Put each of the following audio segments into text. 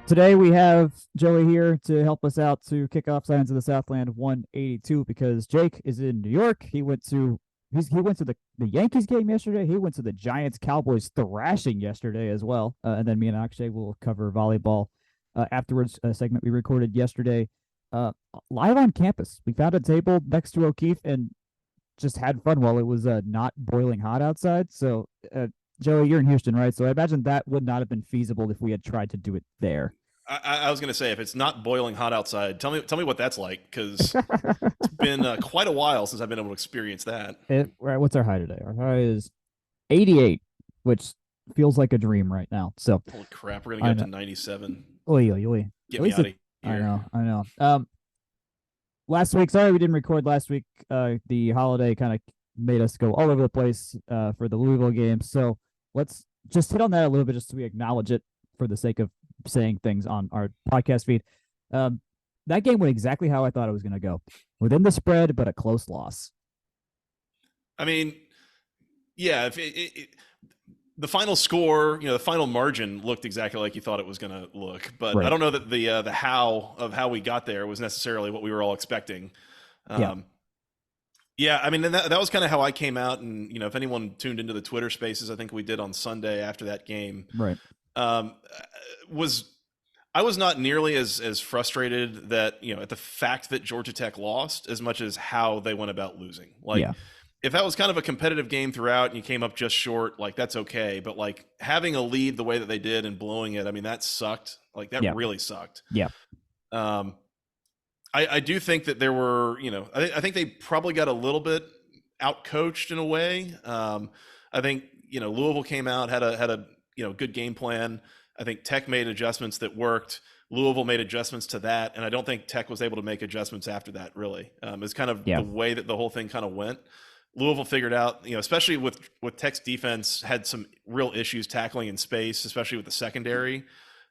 Today we have Joey here to help us out to kick off Silence of the Southland 182 because Jake is in New York. He went to the Yankees game yesterday. He went to the Giants Cowboys thrashing yesterday as well. And then me and Akshay will cover volleyball afterwards. A segment we recorded yesterday live on campus. We found a table next to O'Keefe and just had fun while it was not boiling hot outside. So Joey, you're in Houston, right? So I imagine that would not have been feasible if we had tried to do it there. I was going to say, if it's not boiling hot outside, tell me what that's like, because it's been quite a while since I've been able to experience that. What's our high today? Our high is 88, which feels like a dream right now. So Holy crap, we're going to get up to 97. oy, oy, oy. Get me out of here. I know. Last week, sorry we didn't record last week. The holiday kind of made us go all over the place for the Louisville game. So let's just hit on that a little bit, just so we acknowledge it for the sake of saying things on our podcast feed. That game went exactly how I thought it was going to go, within the spread, but a close loss. I mean, yeah, the final score, the final margin looked exactly like you thought it was going to look, but right. I don't know that the how we got there was necessarily what we were all expecting. Yeah, I mean, that was kind of how I came out, and if anyone tuned into the Twitter Spaces, I think we did on Sunday after that game, right? I was not nearly as frustrated that at the fact that Georgia Tech lost as much as how they went about losing. If that was kind of a competitive game throughout and you came up just short, that's okay. But having a lead the way that they did and blowing it, I mean, that sucked. That really sucked. Yeah. I do think that there were, I think they probably got a little bit outcoached in a way. I think Louisville came out, had a good game plan. I think Tech made adjustments that worked. Louisville made adjustments to that, and I don't think Tech was able to make adjustments after that, really. It's kind of the way that the whole thing kind of went. Louisville figured out, especially with Tech's defense, had some real issues tackling in space, especially with the secondary.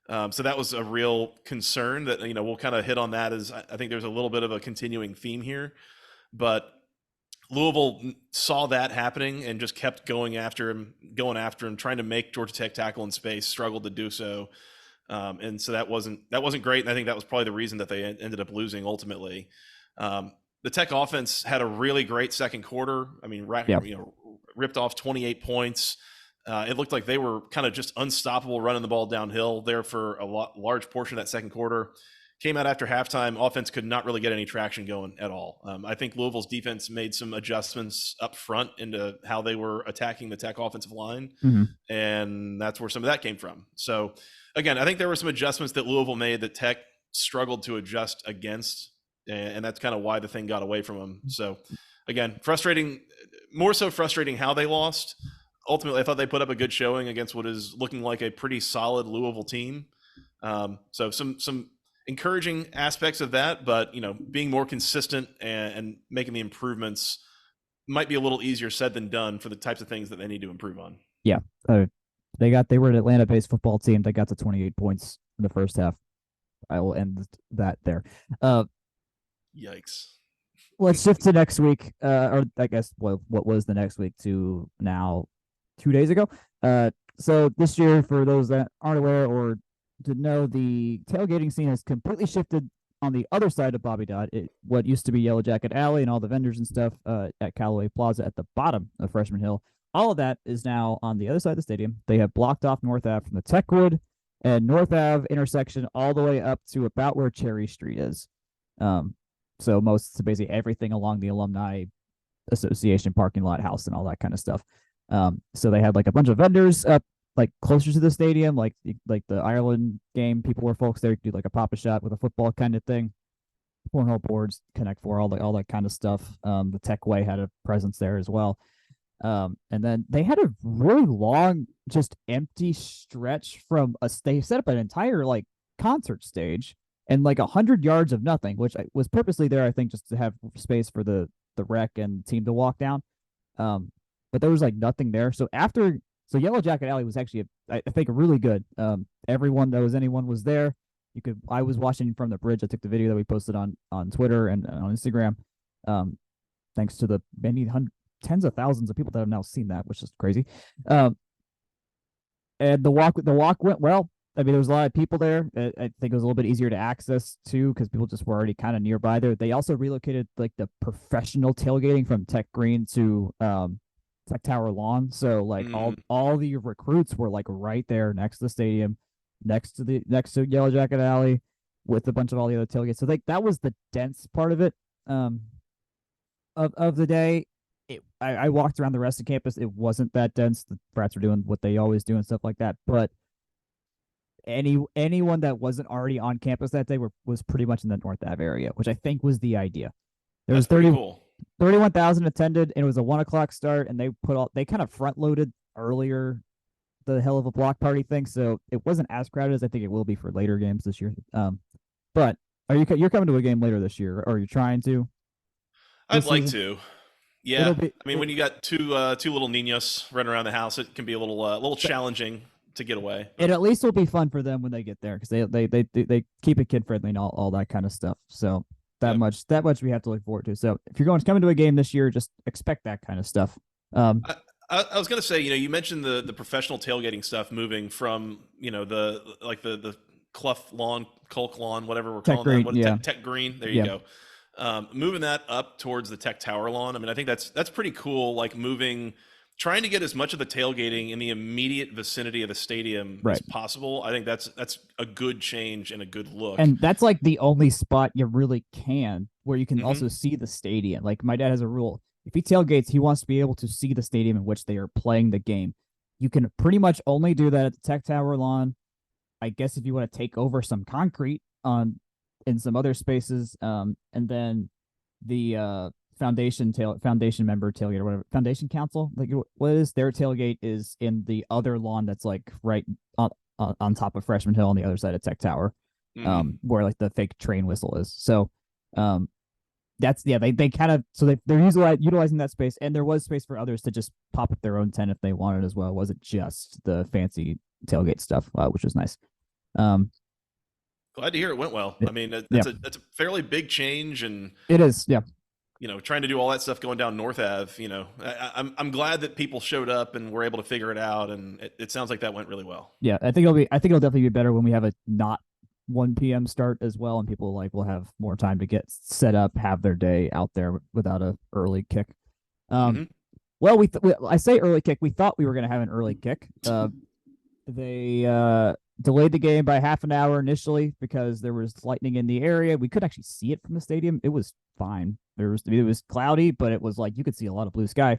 So that was a real concern that, we'll kind of hit on that, as I think there's a little bit of a continuing theme here. But Louisville saw that happening and just kept going after him, trying to make Georgia Tech tackle in space, struggled to do so. And so that wasn't great. And I think that was probably the reason that they ended up losing ultimately. The Tech offense had a really great second quarter. I mean, ripped off 28 points. It looked like they were kind of just unstoppable running the ball downhill there for a large portion of that second quarter. Came out after halftime, offense could not really get any traction going at all. I think Louisville's defense made some adjustments up front into how they were attacking the Tech offensive line, and that's where some of that came from. So, again, I think there were some adjustments that Louisville made that Tech struggled to adjust against, and that's kind of why the thing got away from them. So, again, more so frustrating how they lost. Ultimately, I thought they put up a good showing against what is looking like a pretty solid Louisville team. So some encouraging aspects of that, but being more consistent and making the improvements might be a little easier said than done for the types of things that they need to improve on. Yeah, they were an Atlanta-based football team that got to 28 points in the first half. I will end that there. Yikes. Let's shift to next week, or I guess what was the next week to now 2 days ago. So this year, for those that aren't aware or to know, the tailgating scene has completely shifted on the other side of Bobby Dodd. What used to be Yellow Jacket Alley and all the vendors and stuff at Callaway Plaza at the bottom of Freshman Hill, all of that is now on the other side of the stadium. They have blocked off North Ave from the Techwood and North Ave intersection all the way up to about where Cherry Street is. So basically everything along the Alumni Association parking lot, house, and all that kind of stuff. So they had a bunch of vendors up closer to the stadium, like the Ireland game. People were folks there do a pop-a shot with a football kind of thing, cornhole boards, Connect Four, all that kind of stuff. The Tech Way had a presence there as well. And then they had a really long, just empty stretch from they set up an entire concert stage and 100 yards of nothing, which was purposely there, I think, just to have space for the rec and team to walk down. But there was nothing there. So Yellow Jacket Alley was actually, I think, really good. Anyone was there. I was watching from the bridge. I took the video that we posted on Twitter and on Instagram. Thanks to the many tens of thousands of people that have now seen that, which is crazy. And the walk went well. I mean, there was a lot of people there. I think it was a little bit easier to access too because people just were already kind of nearby there. They also relocated like the professional tailgating from Tech Green to Tech Tower Lawn. So like Mm, all the recruits were like right there next to the stadium, next to Yellow Jacket Alley, with a bunch of all the other tailgates. So like that was the dense part of it. Um, of the day. I walked around the rest of campus. It wasn't that dense. The brats were doing what they always do and stuff like that. But anyone that wasn't already on campus that day was pretty much in the North Ave area, which I think was the idea. There that's was pretty cool. 31,000 attended, and it was a 1 o'clock start, and they kind of front loaded earlier the hell of a block party thing, so it wasn't as crowded as I think it will be for later games this year. But you're coming to a game later this year, or you're trying to I'd this like season? to. It'll Yeah, be I mean, when you got two little niños running around the house, it can be a little challenging to get away. it at least will be fun for them when they get there because they keep it kid friendly and all that kind of stuff. So Yep. that much we have to look forward to. So if you're coming to a game this year, just expect that kind of stuff. Um, I was gonna say, you mentioned the professional tailgating stuff moving from, the Clough lawn, Culk lawn, whatever we're Tech calling that. Green, What yeah, Tech Green? There you yeah, go. Moving that up towards the Tech Tower lawn. I mean, I think that's pretty cool. Like trying to get as much of the tailgating in the immediate vicinity of the stadium as right. possible. I think that's a good change and a good look. And that's like the only spot you really can where you can Hmm. also see the stadium. Like my dad has a rule: if he tailgates, he wants to be able to see the stadium in which they are playing the game. You can pretty much only do that at the Tech Tower lawn. I guess if you want to take over some concrete on in some other spaces, and then the foundation member tailgate or whatever foundation council, like what is their tailgate is in the other lawn that's like right on top of Freshman Hill on the other side of Tech Tower, Hmm. where like the fake train whistle is. So, um, that's yeah they kind of so they're utilizing that space, and there was space for others to just pop up their own tent if they wanted as well. It wasn't just the fancy tailgate stuff, which was nice. Um, Glad to hear it went well. yeah, I mean, yeah, that's a fairly big change, and it is. Yeah, trying to do all that stuff going down North Ave. I'm glad that people showed up and were able to figure it out, and it sounds like that went really well. yeah. I think it'll definitely be better when we have a not 1 p.m. start as well, and people like will have more time to get set up, have their day out there without a early kick. Um, Hmm. well, I say early kick. We thought we were going to have an early kick. They delayed the game by half an hour initially because there was lightning in the area. We could actually see it from the stadium. It was fine. It was cloudy, but it was like you could see a lot of blue sky.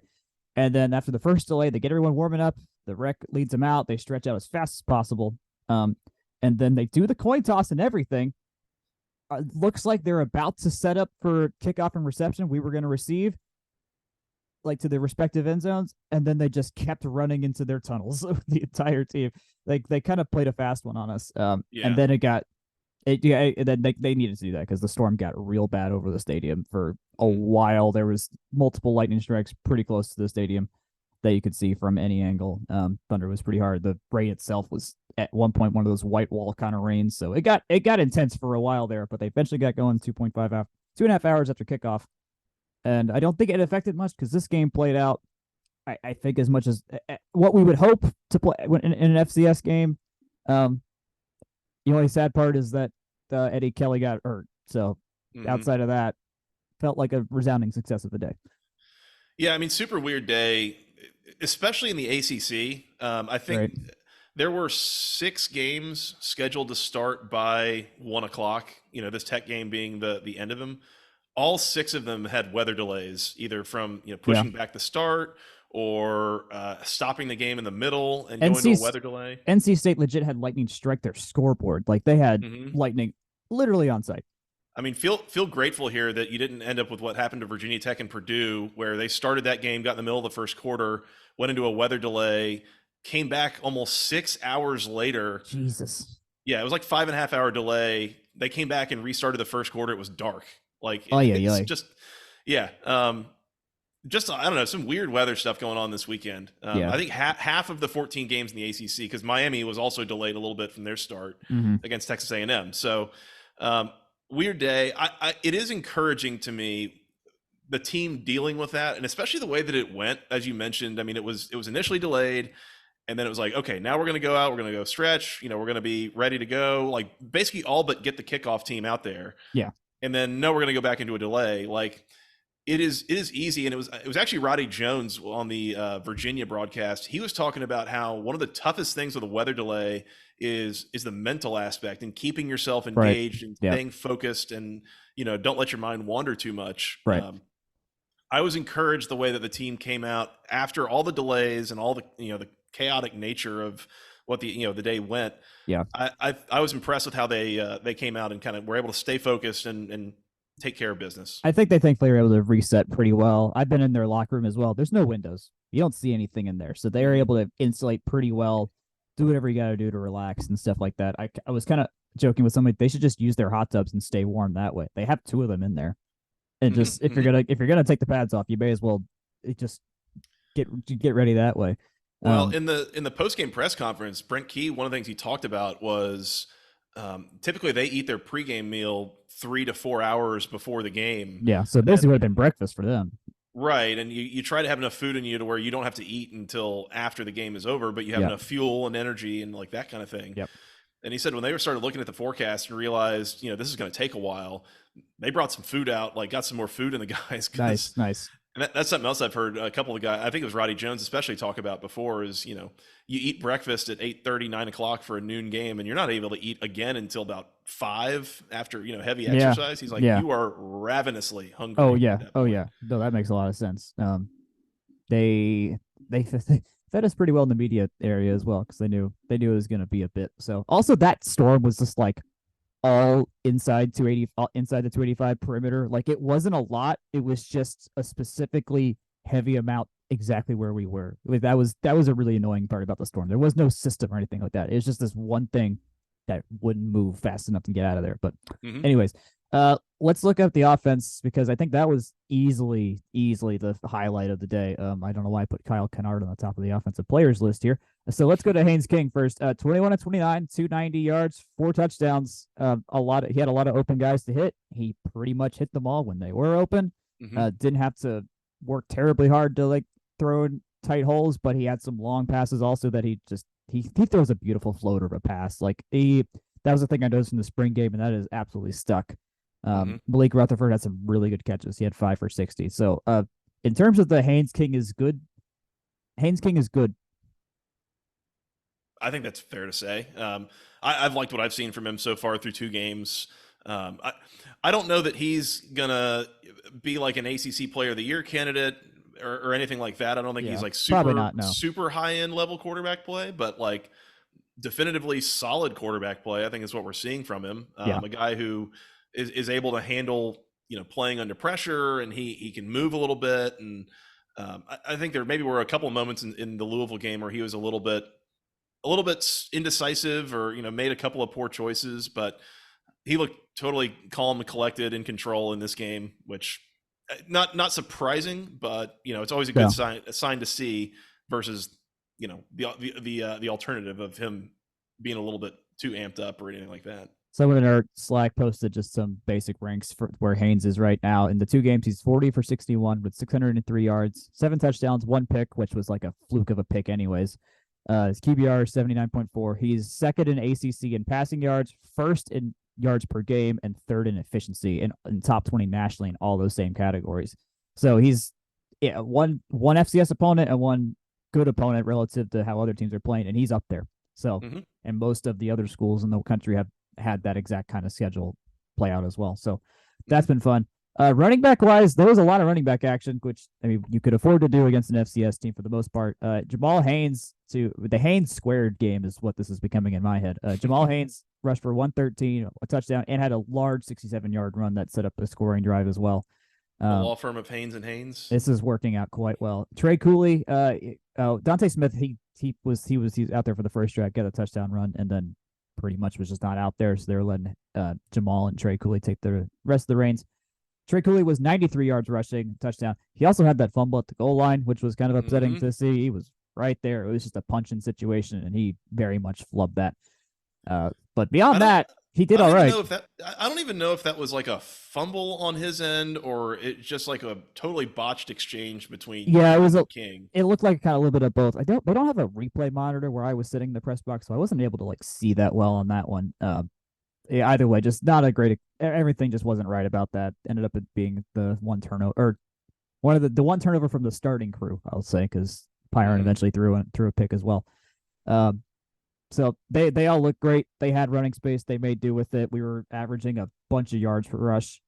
And then after the first delay, they get everyone warming up. The rec leads them out. They stretch out as fast as possible. Um, and then they do the coin toss and everything. Looks like they're about to set up for kickoff and reception. We were going to receive like to their respective end zones, and then they just kept running into their tunnels the entire team. Like they kind of played a fast one on us. And Yeah. then it got it yeah, and then they needed to do that because the storm got real bad over the stadium for a Mm. while. There was multiple lightning strikes pretty close to the stadium that you could see from any angle. Thunder was pretty hard. The rain itself was at one point one of those white wall kind of rains, so it got intense for a while there. But they eventually got going 2.5 hours, 2.5 hours after kickoff, and I don't think it affected much because this game played out. I think as much as what we would hope to play in an FCS game. Um, the only sad part is that Eddie Kelly got hurt. So Hmm. outside of that, felt like a resounding success of the day. Yeah, I mean, super weird day, especially in the ACC. I think Right. there were 6 games scheduled to start by 1 o'clock. This Tech game being the end of them. All 6 of them had weather delays, either from Yeah. pushing back the start or stopping the game in the middle and going to a NC weather delay. NC State legit had lightning strike their scoreboard. Like they had Hmm. lightning literally on site. I mean, feel grateful here that you didn't end up with what happened to Virginia Tech and Purdue, where they started that game, got in the middle of the first quarter, went into a weather delay, came back almost 6 hours later. Jesus. Yeah, it was like 5.5 hour delay. They came back and restarted the first quarter. It was dark. Like Oh yeah, it's yeah. just, yeah. Just I don't know, some weird weather stuff going on this weekend. Yeah. I think half of the 14 games in the ACC, because Miami was also delayed a little bit from their start Mm-hmm. against Texas A&M. So um, weird day. It is encouraging to me the team dealing with that, and especially the way that it went, as you mentioned. I mean, it was initially delayed. And then it was like, okay, now we're going to go out. We're going to go stretch. We're going to be ready to go. Like basically all but get the kickoff team out there. Yeah. And then no, we're going to go back into a delay. Like it is easy. And it was actually Roddy Jones on the Virginia broadcast. He was talking about how one of the toughest things with a weather delay is the mental aspect and keeping yourself engaged and staying focused and, don't let your mind wander too much. Right. I was encouraged the way that the team came out after all the delays and all the, the chaotic nature of what the day went. Yeah. I was impressed with how they came out and kind of were able to stay focused and take care of business. I think they thankfully were able to reset pretty well. I've been in their locker room as well. There's no windows. You don't see anything in there. So they are able to insulate pretty well, do whatever you got to do to relax and stuff like that. I was kind of joking with somebody, they should just use their hot tubs and stay warm that way. They have 2 of them in there. And just if you're gonna take the pads off, you may as well just get ready that way. Well, in the post-game press conference, Brent Key, one of the things he talked about was typically they eat their pregame meal 3 to 4 hours before the game. Yeah, so basically would have been breakfast for them. Right, and you try to have enough food in you to where you don't have to eat until after the game is over, but you have enough fuel and energy and like that kind of thing. Yep. And he said when they started looking at the forecast and realized, this is going to take a while, they brought some food out, like got some more food in the guys. Nice. And that's something else I've heard a couple of guys, I think it was Roddy Jones especially, talk about before is, you eat breakfast at 8:30, 9 o'clock for a noon game, and you're not able to eat again until about 5 after, heavy exercise. He's like, you are ravenously hungry. Oh, yeah. No, that makes a lot of sense. They fed us pretty well in the media area as well because they knew it was going to be a bit. So also that storm was just like all inside 280, inside the 285 perimeter. Like it wasn't a lot. It was just a specifically heavy amount exactly where we were. That was a really annoying part about the storm. There was no system or anything like that. It was just this one thing that wouldn't move fast enough to get out of there. But anyways, let's look up the offense because I think that was easily the highlight of the day. I don't know why I put Kyle Kennard on the top of the offensive players list here. So let's go to Haynes King first. 21 of 29, 290 yards, 4 touchdowns. He had a lot of open guys to hit. He pretty much hit them all when they were open. Didn't have to work terribly hard to like throw in tight holes, but he had some long passes also that he throws a beautiful floater of a pass. Like that was the thing I noticed in the spring game, and that is absolutely stuck. Malik Rutherford had some really good catches. He had 5 for 60. So in terms of the Haynes King is good. I think that's fair to say. I've liked what I've seen from him so far through 2 games. I don't know that he's gonna be like an ACC Player of the Year candidate or anything like that. I don't think he's like super high end level quarterback play, but like definitively solid quarterback play. I think is what we're seeing from him. A guy who is able to handle playing under pressure, and he can move a little bit. And I think there maybe were a couple of moments in the Louisville game where he was a little bit indecisive or made a couple of poor choices, but he looked totally calm and collected, in control in this game, which not surprising, but it's always a good sign to see versus the alternative of him being a little bit too amped up or anything like that. Someone in our Slack posted just some basic ranks for where Haynes is right now. In the 2 games, he's 40 for 61 with 603 yards, 7 touchdowns, 1 pick, which was like a fluke of a pick anyways. His QBR is 79.4. He's second in ACC in passing yards, first in yards per game, and third in efficiency, and top 20 nationally in all those same categories. So he's one FCS opponent and one good opponent relative to how other teams are playing, and he's up there. So, and most of the other schools in the country have had that exact kind of schedule play out as well. So that's been fun. Running back wise, there was a lot of running back action, which you could afford to do against an FCS team for the most part. Jamal Haynes the Haynes squared game is what this is becoming in my head. Jamal Haynes rushed for 113, a touchdown, and had a large 67-yard run that set up a scoring drive as well. The law firm of Haynes and Haynes. This is working out quite well. Trey Cooley, Dante Smith, he was out there for the first drive, got a touchdown run, and then pretty much was just not out there. So they were letting Jamal and Trey Cooley take the rest of the reins. Trey Cooley was 93 yards rushing, touchdown. He also had that fumble at the goal line, which was kind of upsetting to see. He was right there. It was just a punch-in situation, and he very much flubbed that. But beyond that, he did I don't all even right. know if that. I don't even know if that was like a fumble on his end or it just like a totally botched exchange between Yeah, it was Evans a. and King. It looked like kind of a little bit of both. I don't. They don't have a replay monitor where I was sitting in the press box, so I wasn't able to like see that well on that one. Yeah, either way, just not a great. Everything just wasn't right about that. Ended up being the one turnover or one of the one turnover from the starting crew. I'll say because Pyron Mm-hmm. eventually threw a pick as well. Um, so they all looked great. They had running space. They made do with it. We were averaging a bunch of yards per rush.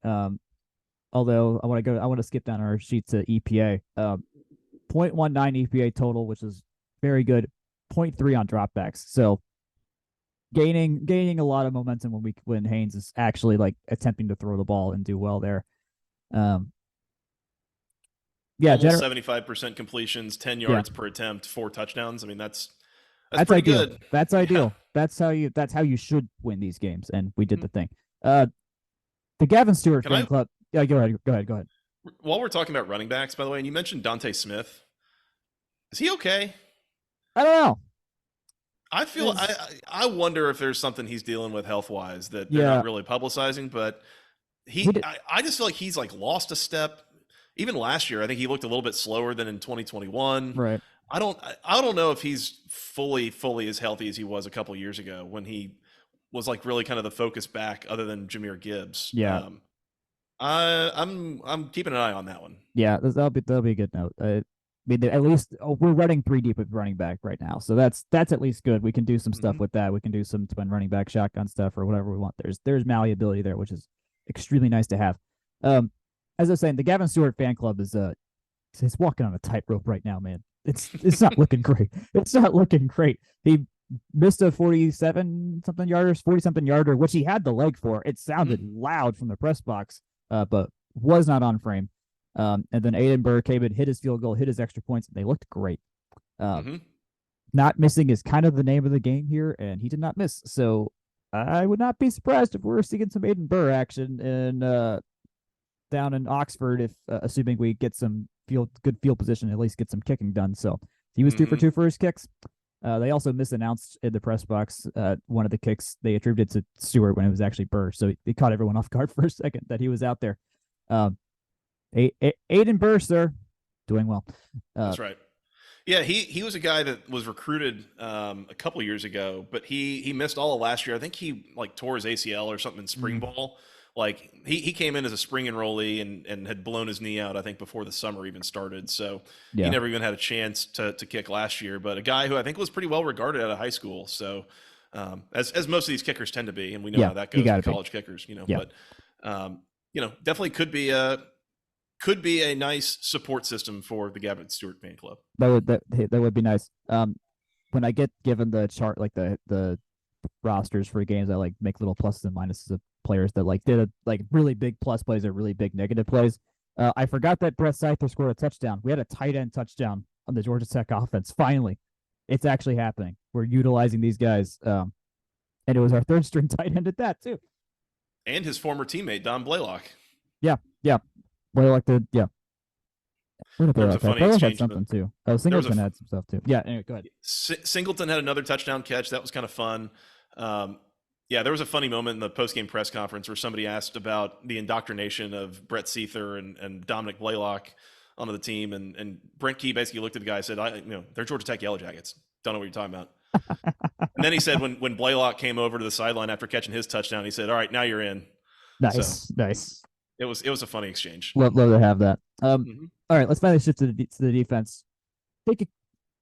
Although I want to skip down our sheet to EPA. 0.19 EPA total, which is very good. zero point 0.3 on dropbacks. So gaining a lot of momentum when Haynes is actually like attempting to throw the ball and do well there. Um, yeah, Almost 75% completions, 10 yeah, yards per attempt, 4 touchdowns. I mean, that's that's pretty ideal. good. That's Yeah. ideal. That's how you should win these games, and we did Mhm. the thing. Uh, the Gavin Stewart Can fan I, club. Yeah, go ahead. while we're talking about running backs, by the way, and you mentioned Dante Smith, is he okay? I don't know. I feel Is I wonder if there's something he's dealing with health wise that they're yeah, not really publicizing, but he did I just feel like he's like lost a step. Even last year, I think he looked a little bit slower than in 2021. right. I don't know if he's fully as healthy as he was a couple years ago when he was like really kind of the focus back other than Jameer Gibbs. Yeah, I'm keeping an eye on that one. yeah. That'll be a good note. I mean, at least we're running three deep with running back right now, so that's at least good. We can do some stuff Mm-hmm. with that. We can do some twin running back shotgun stuff or whatever we want. There's malleability there, which is extremely nice to have. Um, as I was saying, the Gavin Stewart fan club is he's walking on a tightrope right now, man. It's not looking great. It's not looking great. He missed a 40 something yarder, which he had the leg for. It sounded Mm-hmm. loud from the press box, but was not on frame. And then Aiden Burr came in, hit his field goal, hit his extra points, and they looked great. Uh, Mm-hmm. Not missing is kind of the name of the game here, and he did not miss. So I would not be surprised if we're seeing some Aiden Burr action in down in Oxford, if assuming we get some good field position, at least get some kicking done. So he was 2 for Mm-hmm. 2 for his kicks. They also misannounced in the press box one of the kicks they attributed to Stewart when it was actually Burr. So he caught everyone off guard for a second that he was out there. Um, Aiden Burr, sir, doing well. That's right. Yeah, he was a guy that was recruited a couple years ago, but he missed all of last year. I think he like tore his ACL or something in spring Mm, ball. Like he came in as a spring enrollee and had blown his knee out, I think, before the summer even started. So he yeah, never even had a chance to kick last year. But a guy who I think was pretty well regarded out of high school. So as most of these kickers tend to be, and we know yeah, how that you goes got with to be. college kickers, Yeah, But definitely could be a nice support system for the Gavin Stewart fan club. that would be nice. When I get given the chart, like the rosters for games, I like make little pluses and minuses of players that like did a like really big plus plays or really big negative plays. I forgot that Brett Seither scored a touchdown. We had a tight end touchdown on the Georgia Tech offense. Finally, it's actually happening. We're utilizing these guys, and it was our third string tight end at that too. And his former teammate Don Blaylock. Yeah, yeah. Blaylock did. Yeah, where did There was a Blaylock have? funny Blaylock had exchange. something too. Oh, There was Singleton had some stuff too. Yeah. Anyway, go ahead. Singleton had another touchdown catch. That was kind of fun. Yeah, there was a funny moment in the post-game press conference where somebody asked about the indoctrination of Brett Seither and Dominic Blaylock onto the team, and Brent Key basically looked at the guy and said, they're Georgia Tech Yellow Jackets. Don't know what you're talking about." And then he said when Blaylock came over to the sideline after catching his touchdown, he said, "All right, now you're in." So Nice. it was a funny exchange. Love to have that. Mm-hmm. All right, let's finally shift to the defense. I think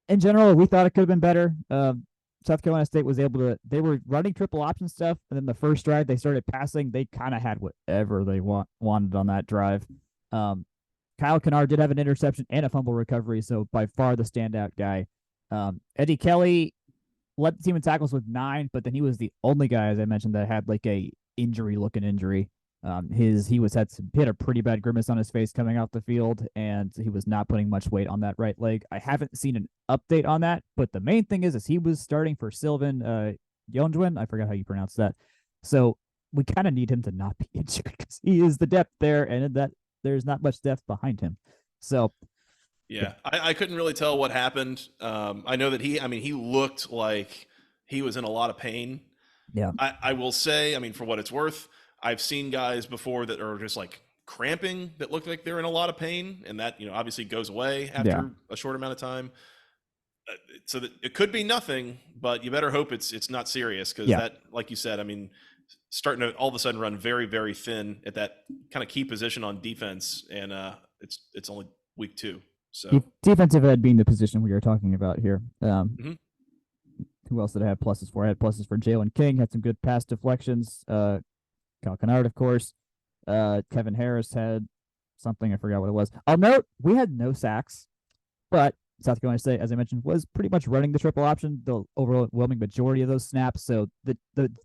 in general, we thought it could have been better. South Carolina State was able to. They were running triple option stuff, and then the first drive they started passing. They kind of had whatever they wanted on that drive. Kyle Kennard did have an interception and a fumble recovery, so by far the standout guy. Eddie Kelly led the team in tackles with 9, but then he was the only guy, as I mentioned, that had like a looking injury. He had a pretty bad grimace on his face coming off the field, and he was not putting much weight on that right leg. I haven't seen an update on that, but the main thing is he was starting for Sylvan Yonjwin. I forgot how you pronounce that. So we kind of need him to not be injured because he is the depth there, and that there's not much depth behind him. So Yeah, I couldn't really tell what happened. I know that he looked like he was in a lot of pain. Yeah. I will say, I mean, for what it's worth, I've seen guys before that are just like cramping that look like they're in a lot of pain, and that obviously goes away Yeah. after a short amount of time. So that it could be nothing, but you better hope it's not serious, because Yeah. that, like you said, I mean, starting to all of a sudden run very, very thin at that kind of key position on defense, and it's only week 2. So Defensive end being the position we are talking about here. mhm. Who else did I have pluses for? I had pluses for Jalen King, had some good pass deflections. Kyle Kennard, of course. Kevin Harris had something, I forgot what it was. I'll note we had no sacks, but South Carolina State, as I mentioned, was pretty much running the triple option the overwhelming majority of those snaps. So the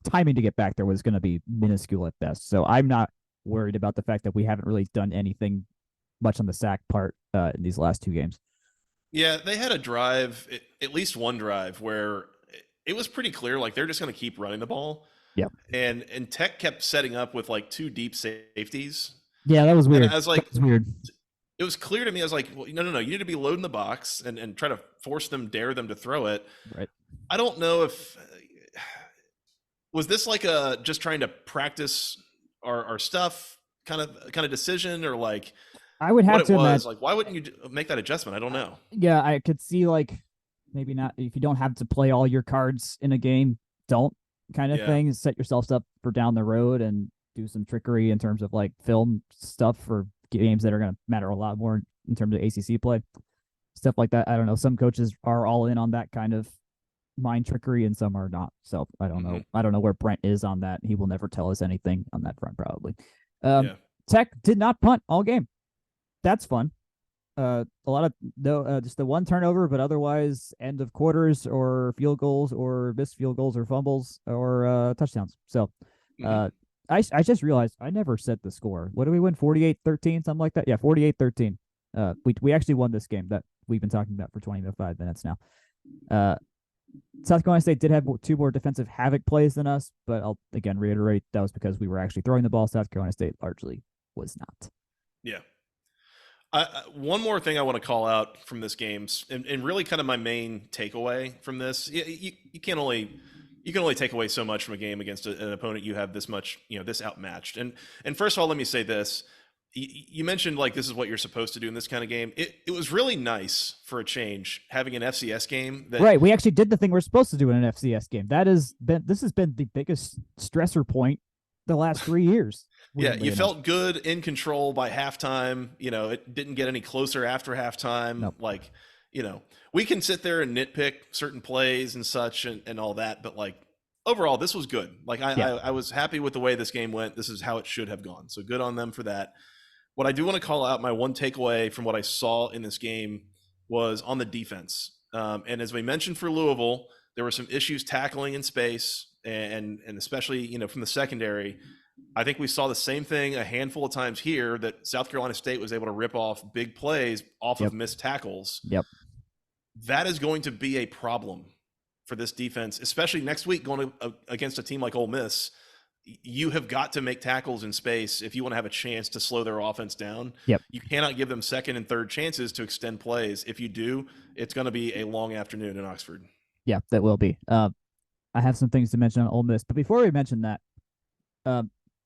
timing to get back there was going to be minuscule at best. So I'm not worried about the fact that we haven't really done anything much on the sack part in these last 2 games. Yeah, they had a drive, at least one drive, where it was pretty clear like they're just going to keep running the ball. Yeah. And Tech kept setting up with like 2 deep safeties. Yeah, that was weird. And I was like, that was weird. It was clear to me. I was like, well, no. You need to be loading the box and try to force them, dare them to throw it. Right. I don't know if was this like a just trying to practice our stuff kind of decision, or like I would have what it to was imagine, like. Why wouldn't you make that adjustment? I don't know. yeah, I could see like maybe not if you don't have to play all your cards in a game, don't kind of Yeah. thing. Set yourselves up for down the road and do some trickery in terms of like film stuff for games that are going to matter a lot more in terms of ACC play, stuff like that. I don't know. Some coaches are all in on that kind of mind trickery, and some are not. So I don't know. I don't know where Brent is on that. He will never tell us anything on that front, probably. Yeah. Tech did not punt all game. That's fun. A lot of just the one turnover, but otherwise end of quarters or field goals or missed field goals or fumbles or touchdowns. So I just realized I never set the score. What do we win? 48-13, something like that. Yeah, 48-13. We actually won this game that we've been talking about for 25 minutes now. South Carolina State did have 2 more defensive havoc plays than us, but I'll again reiterate that was because we were actually throwing the ball. South Carolina State largely was not. Yeah. One more thing I want to call out from this game, and really kind of my main takeaway from this, you can only take away so much from a game against an opponent you have this much, this outmatched. And first of all, let me say this. You mentioned like this is what you're supposed to do in this kind of game. It was really nice for a change having an FCS game. Right. We actually did the thing we're supposed to do in an FCS game. This has been the biggest stressor point the last 3 years. Yeah, you felt good in control by halftime. It didn't get any closer after halftime. Nope. Like, we can sit there and nitpick certain plays and such and all that, but like overall, this was good. Like I was happy with the way this game went. This is how it should have gone. So good on them for that. What I do want to call out, my one takeaway from what I saw in this game was on the defense. And as we mentioned for Louisville, there were some issues tackling in space, and especially from the secondary. I think we saw the same thing a handful of times here, that South Carolina State was able to rip off big plays off of missed tackles. Yep. That is going to be a problem for this defense, especially next week going against a team like Ole Miss. You have got to make tackles in space if you want to have a chance to slow their offense down. Yep. You cannot give them second and third chances to extend plays. If you do, it's going to be a long afternoon in Oxford. Yeah, that will be. I have some things to mention on Ole Miss, but before we mention that,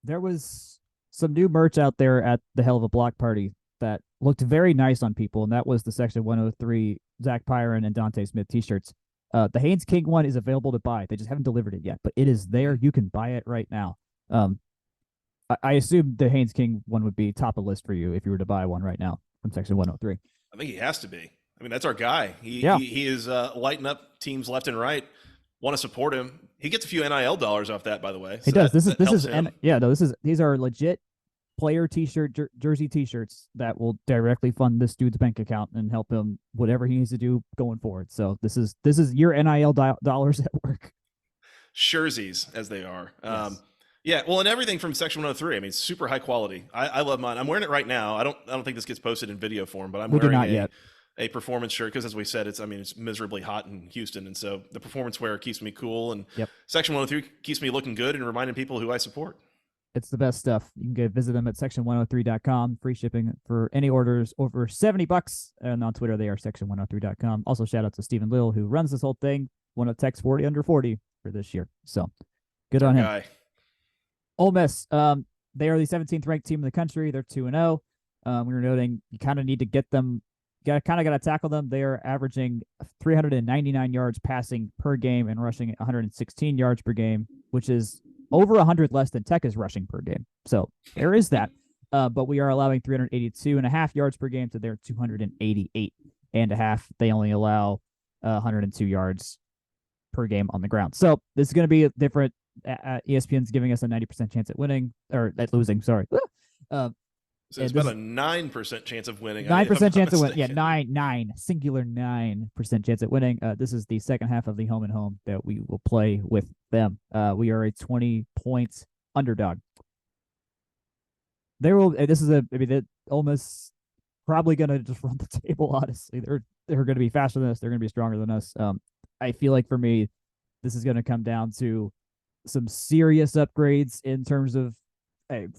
there was some new merch out there at the Hell of a Block Party that looked very nice on people, and that was the Section 103 Zach Pyron and Dante Smith t-shirts. The Haynes King one is available to buy. They just haven't delivered it yet, but it is there. You can buy it right now. I assume the Haynes King one would be top of list for you if you were to buy one right now from Section 103. I think he has to be. I mean, that's our guy. He is lighting up teams left and right. Want to support him. He gets a few NIL dollars off that, by the way. He does. These are legit player t-shirt, jersey t-shirts that will directly fund this dude's bank account and help him whatever he needs to do going forward. So this is your NIL dollars at work. Jerseys, as they are. Yes. Yeah, well, and everything from Section 103. I mean, super high quality. I love mine. I'm wearing it right now. I don't think this gets posted in video form, but I'm wearing a performance shirt because, as we said, it's miserably hot in Houston, and so the performance wear keeps me cool, and Section 103 keeps me looking good and reminding people who I support. It's the best stuff. You can visit them at section103.com. Free shipping for any orders over $70. And on Twitter, they are section103.com. Also, shout out to Stephen Lill, who runs this whole thing. One of Tech's 40 under 40 for this year. So Good Our on him. guy. Ole Miss, they are the 17th ranked team in the country. They're 2-0. We were noting you kind of need to get them, got to tackle them. They are averaging 399 yards passing per game and rushing 116 yards per game, which is over 100 less than Tech is rushing per game. So there is that. But we are allowing 382.5 yards per game to their 288.5. They only allow 102 yards per game on the ground. So this is going to be a different. ESPN's giving us a 90% chance at winning or at losing. Sorry. So it's about a 9% chance of winning. 9% chance of winning. Yeah, 9% chance at winning. This is the second half of the home and home that we will play with them. We are a 20-point underdog. Ole Miss probably going to just run the table. Honestly, they're going to be faster than us. They're going to be stronger than us. I feel like for me, this is going to come down to some serious upgrades in terms of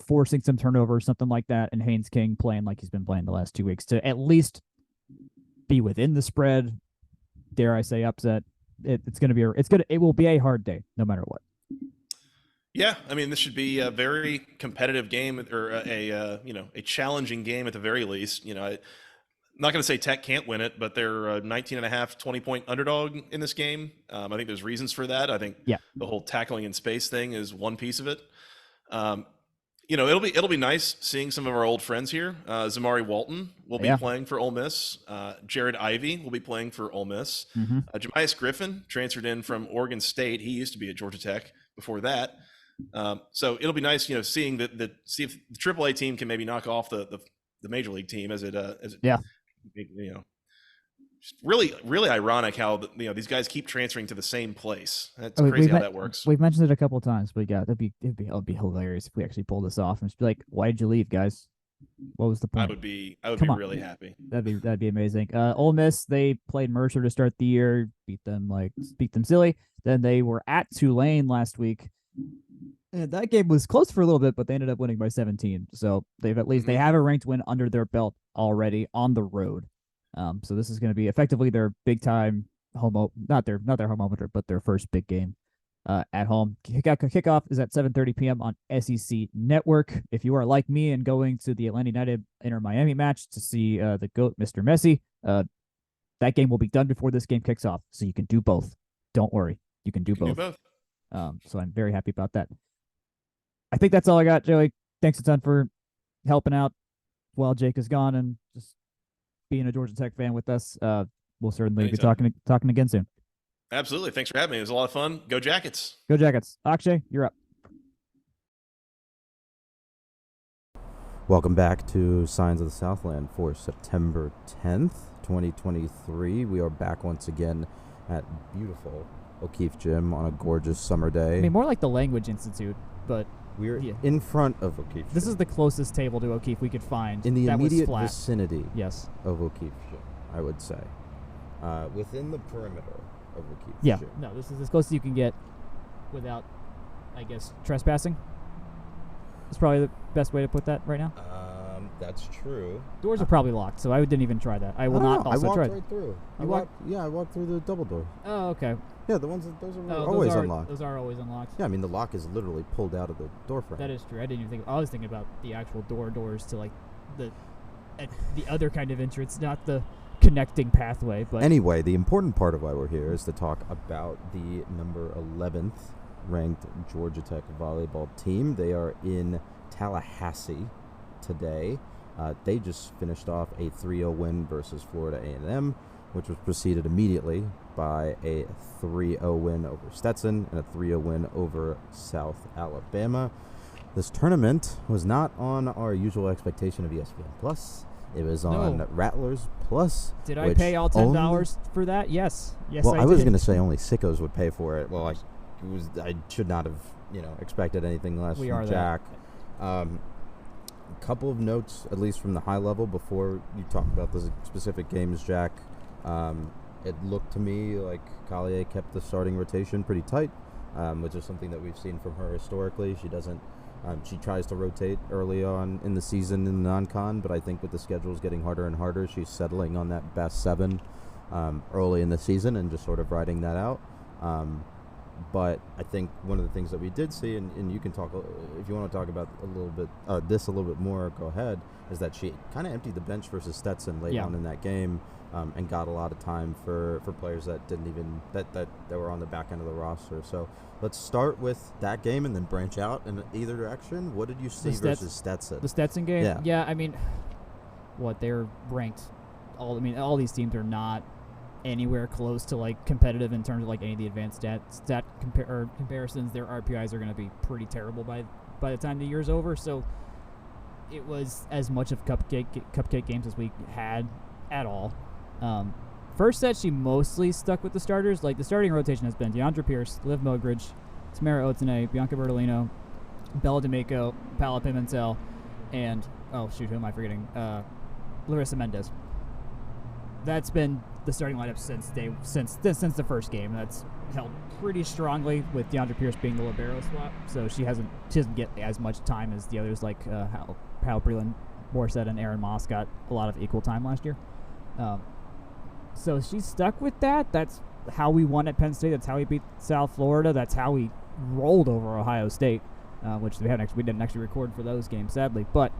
forcing some turnover, something like that, and Haynes King playing like he's been playing the last 2 weeks to at least be within the spread. Dare I say upset? It will be a hard day no matter what. Yeah, I mean, this should be a very competitive game, or a challenging game at the very least. I'm not going to say Tech can't win it, but they're a 19.5, 20-point underdog in this game. I think there's reasons for that. I think the whole tackling in space thing is one piece of it. It'll be nice seeing some of our old friends here. Zamari Walton will be playing for Ole Miss. Jared Ivey will be playing for Ole Miss. Jemias Griffin transferred in from Oregon State. He used to be at Georgia Tech before that. So it'll be nice, seeing see if the AAA team can maybe knock off the major league team as it really, really ironic how these guys keep transferring to the same place. That's crazy how that works. We've mentioned it a couple of times, but yeah, it'd be hilarious if we actually pull this off and just be like, "Why did you leave, guys? What was the point?" I would be really happy. That'd be amazing. Ole Miss, they played Mercer to start the year, beat them silly. Then they were at Tulane last week. And that game was close for a little bit, but they ended up winning by 17. So they have a ranked win under their belt already on the road. So this is going to be effectively their big time not their home opener, but their first big game at home. Kickoff is at 7:30 p.m. on SEC Network. If you are like me and going to the Atlanta United Inter Miami match to see the GOAT, Mr. Messi, that game will be done before this game kicks off. So you can do both. Don't worry, you can do both. So I'm very happy about that. I think that's all I got, Joey. Thanks a ton for helping out while Jake is gone and just being a Georgia Tech fan with us. We'll certainly be talking again soon. Absolutely. Thanks for having me. It was a lot of fun. Go Jackets. Go Jackets. Akshay, you're up. Welcome back to Signs of the Southland for September 10th, 2023. We are back once again at beautiful O'Keefe Gym on a gorgeous summer day. I mean, more like the Language Institute, but we're in front of O'Keefe Gym. This is the closest table to O'Keefe we could find. In the immediate vicinity of O'Keefe Gym, I would say. Within the perimeter of O'Keefe Gym. No, this is as close as you can get without, I guess, trespassing. It's probably the best way to put that right now. That's true. Doors are probably locked, so I didn't even try that. I will not also try. I walked right through. I walked through the double door. Oh, okay. Yeah, those are always unlocked. Those are always unlocked. Yeah, I mean the lock is literally pulled out of the door frame. That is true. I didn't even think. I was thinking about the actual doors to like the other kind of entrance, not the connecting pathway. But anyway, the important part of why we're here is to talk about the number 11th ranked Georgia Tech volleyball team. They are in Tallahassee today. They just finished off a 3-0 win versus Florida A&M, which was preceded immediately by a 3-0 win over Stetson and a 3-0 win over South Alabama. This tournament was not on our usual expectation of ESPN Plus. It was on Rattlers Plus. Did I pay all $10 for that? Yes. Well, I was going to say only sickos would pay for it. Well, I should not have expected anything less from Jack. A couple of notes, at least from the high level, before you talk about the specific games, Jack. It looked to me like Collier kept the starting rotation pretty tight, which is something that we've seen from her historically. She doesn't. She tries to rotate early on in the season in the non-con, but I think with the schedules getting harder and harder, she's settling on that best 7 early in the season and just sort of riding that out. But I think one of the things that we did see, and you can talk, if you want to talk about a little bit, this a little bit more, go ahead, is that she kind of emptied the bench versus Stetson late on in that game, and got a lot of time for players that didn't even, that were on the back end of the roster. So let's start with that game and then branch out in either direction. What did you see versus Stetson? The Stetson game? Yeah. I mean, they're ranked, all these teams are not anywhere close to like competitive in terms of like any of the advanced stat comparisons. Their RPIs are going to be pretty terrible by the time the year's over. So it was as much of cupcake games as we had at all. First set, she mostly stuck with the starters. Like the starting rotation has been Deandra Pierce, Liv Mogridge, Tamara Otene, Bianca Bertolino, Bella D'Amico, Paola Pimentel, and who am I forgetting? Larissa Mendez. That's been the starting lineup since the first game. That's held pretty strongly with Deandra Pierce being the libero swap. So she doesn't get as much time as the others, like how Breland Morset and Aaron Moss got a lot of equal time last year. So she's stuck with that. That's how we won at Penn State. That's how we beat South Florida. That's how we rolled over Ohio State, which we didn't actually record for those games, sadly. But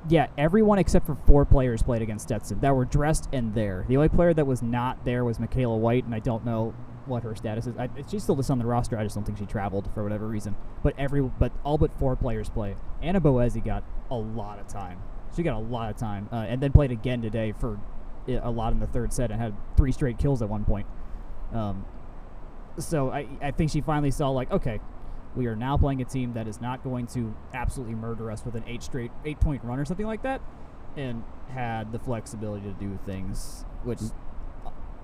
yeah, everyone except for 4 players played against Stetson that were dressed and there. The only player that was not there was Michaela White, and I don't know what her status is. She's still just on the roster. I just don't think she traveled for whatever reason. But all but 4 players play. Anna Boese got a lot of time. She got a lot of time, and then played again today for a lot in the third set and had 3 straight kills at one point. So I think she finally saw, like, okay, we are now playing a team that is not going to absolutely murder us with an 8-point run or something like that, and had the flexibility to do things, which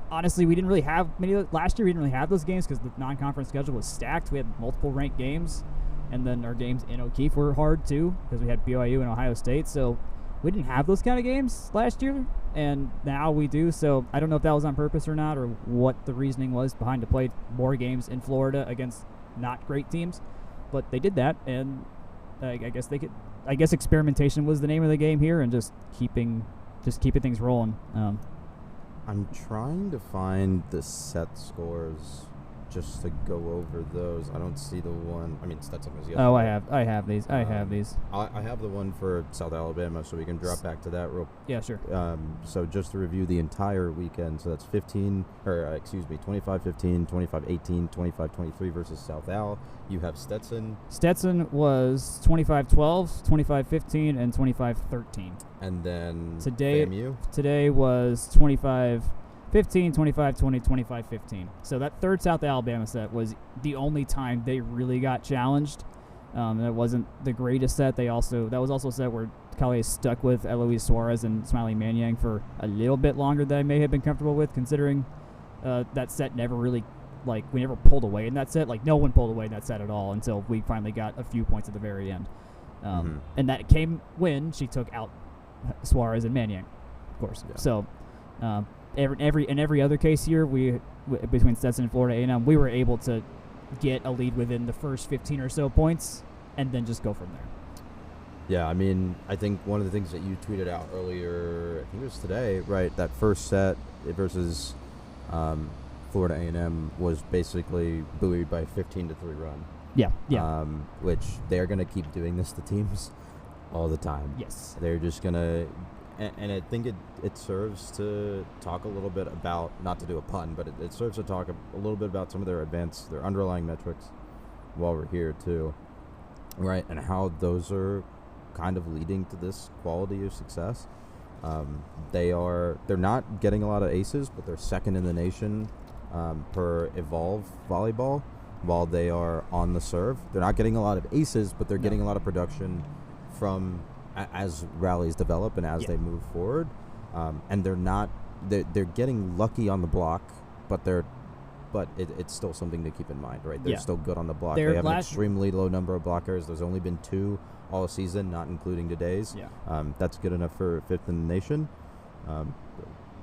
honestly we didn't really have many. Last year we didn't really have those games because the non-conference schedule was stacked. We had multiple ranked games, and then our games in O'Keefe were hard too because we had BYU and Ohio State. So we didn't have those kind of games last year, and now we do. So I don't know if that was on purpose or not, or what the reasoning was behind to play more games in Florida against not great teams, but they did that, and I guess experimentation was the name of the game here, and just keeping things rolling. I'm trying to find the set scores just to go over those. I don't see the one. I mean, Stetson was yesterday. Oh, I have these. I have the one for South Alabama, so we can drop back to that real. Yeah, sure. So just to review the entire weekend, so that's 25-15, 25-18, 25-23 versus South Al. You have Stetson. Stetson was 25-12, 25-15, and 25-13. And then FAMU? Today was 25-15, 25-20, 25-15. So that third South Alabama set was the only time they really got challenged. That wasn't the greatest set. That was also a set where Calais stuck with Eloise Suarez and Smiley Manyang for a little bit longer than I may have been comfortable with, considering that set never really, like, we never pulled away in that set. Like, no one pulled away in that set at all until we finally got a few points at the very end. And that came when she took out Suarez and Manyang, of course. Yeah. So in every other case here, between Stetson and Florida A&M, we were able to get a lead within the first 15 or so points and then just go from there. Yeah, I mean, I think one of the things that you tweeted out earlier, I think it was today, right, that first set versus Florida A&M was basically buoyed by a 15-3 run. Yeah. Which they're going to keep doing this to teams all the time. Yes. They're just going to, and I think it serves to talk a little bit about, not to do a pun, but it serves to talk a little bit about some of their underlying metrics while we're here too, right, and how those are kind of leading to this quality of success. They're not getting a lot of aces, but they're second in the nation per Evolve volleyball while they are on the serve. They're not getting a lot of aces, but they're getting a lot of production from as rallies develop and as they move forward. And they're getting lucky on the block, but it's still something to keep in mind, right? They're still good on the block. They have an extremely low number of blockers. There's only been 2 all season, not including today's. That's good enough for 5th in the nation.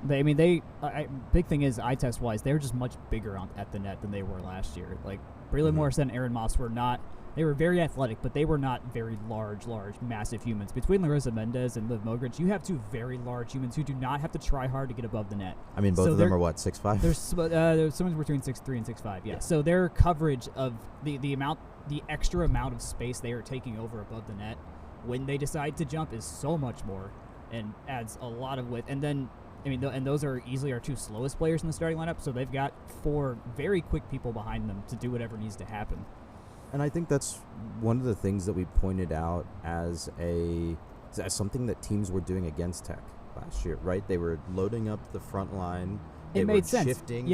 Big thing is eye test wise, they're just much bigger at the net than they were last year. Like Braylon Morrison and Aaron Moss were not. They were very athletic, but they were not very large, massive humans. Between Larissa Mendez and Liv Mogridge, you have two very large humans who do not have to try hard to get above the net. I mean, both of them are what, 6'5"? There's someone between 6'3" and 6'5". Yeah. So their coverage of the extra amount of space they are taking over above the net when they decide to jump is so much more and adds a lot of width. And then, and those are easily our two slowest players in the starting lineup. So they've got 4 very quick people behind them to do whatever needs to happen. And I think that's one of the things that we pointed out as something that teams were doing against Tech last year, right? They were loading up the front line. It made sense. Shifting,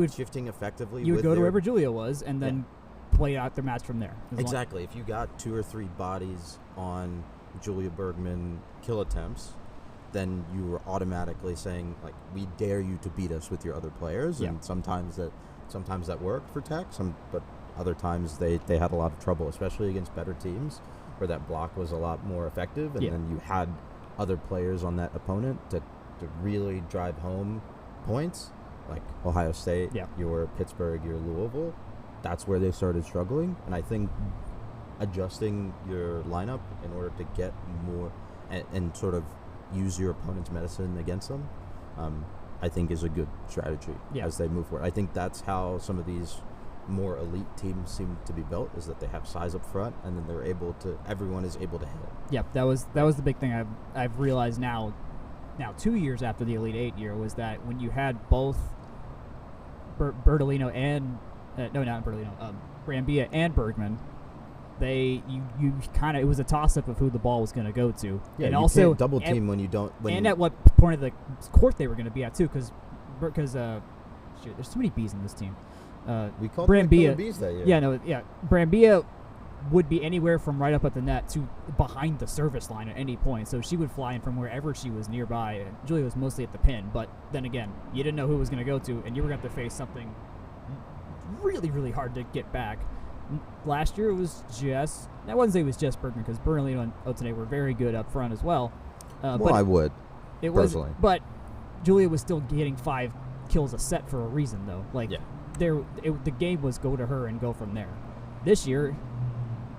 shifting effectively. You would go to wherever Julia was and then play out their match from there. Exactly. If you got 2 or 3 bodies on Julia Bergman kill attempts, then you were automatically saying, like, we dare you to beat us with your other players. Yeah. And sometimes that worked for Tech, but other times they had a lot of trouble, especially against better teams where that block was a lot more effective, and then you had other players on that opponent to really drive home points, like Ohio State, your Pittsburgh, your Louisville. That's where they started struggling, and I think adjusting your lineup in order to get more and sort of use your opponent's medicine against them, I think is a good strategy as they move forward. I think that's how some of these more elite teams seem to be built, is that they have size up front, and then everyone is able to hit. Yep, that was the big thing I've realized now 2 years after the Elite 8 year, was that when you had both Bertolino and Brambilla and Bergman, you kind of, it was a toss up of who the ball was going to go to. Yeah, and you also can't double team when you don't. At what point of the court they were going to be at too, because there's too many B's in this team. We called Brambilla Bees that year. Brambilla would be anywhere from right up at the net to behind the service line at any point, so she would fly in from wherever she was nearby. And Julia was mostly at the pin, but then again, you didn't know who was going to go to, and you were going to have to face something really, really hard to get back. Last year it was I wouldn't say it was just Bergman, because Bernalino and Otene were very good up front as well. But I would. It personally. But Julia was still getting 5 kills a set for a reason, though. The game was go to her and go from there. This year,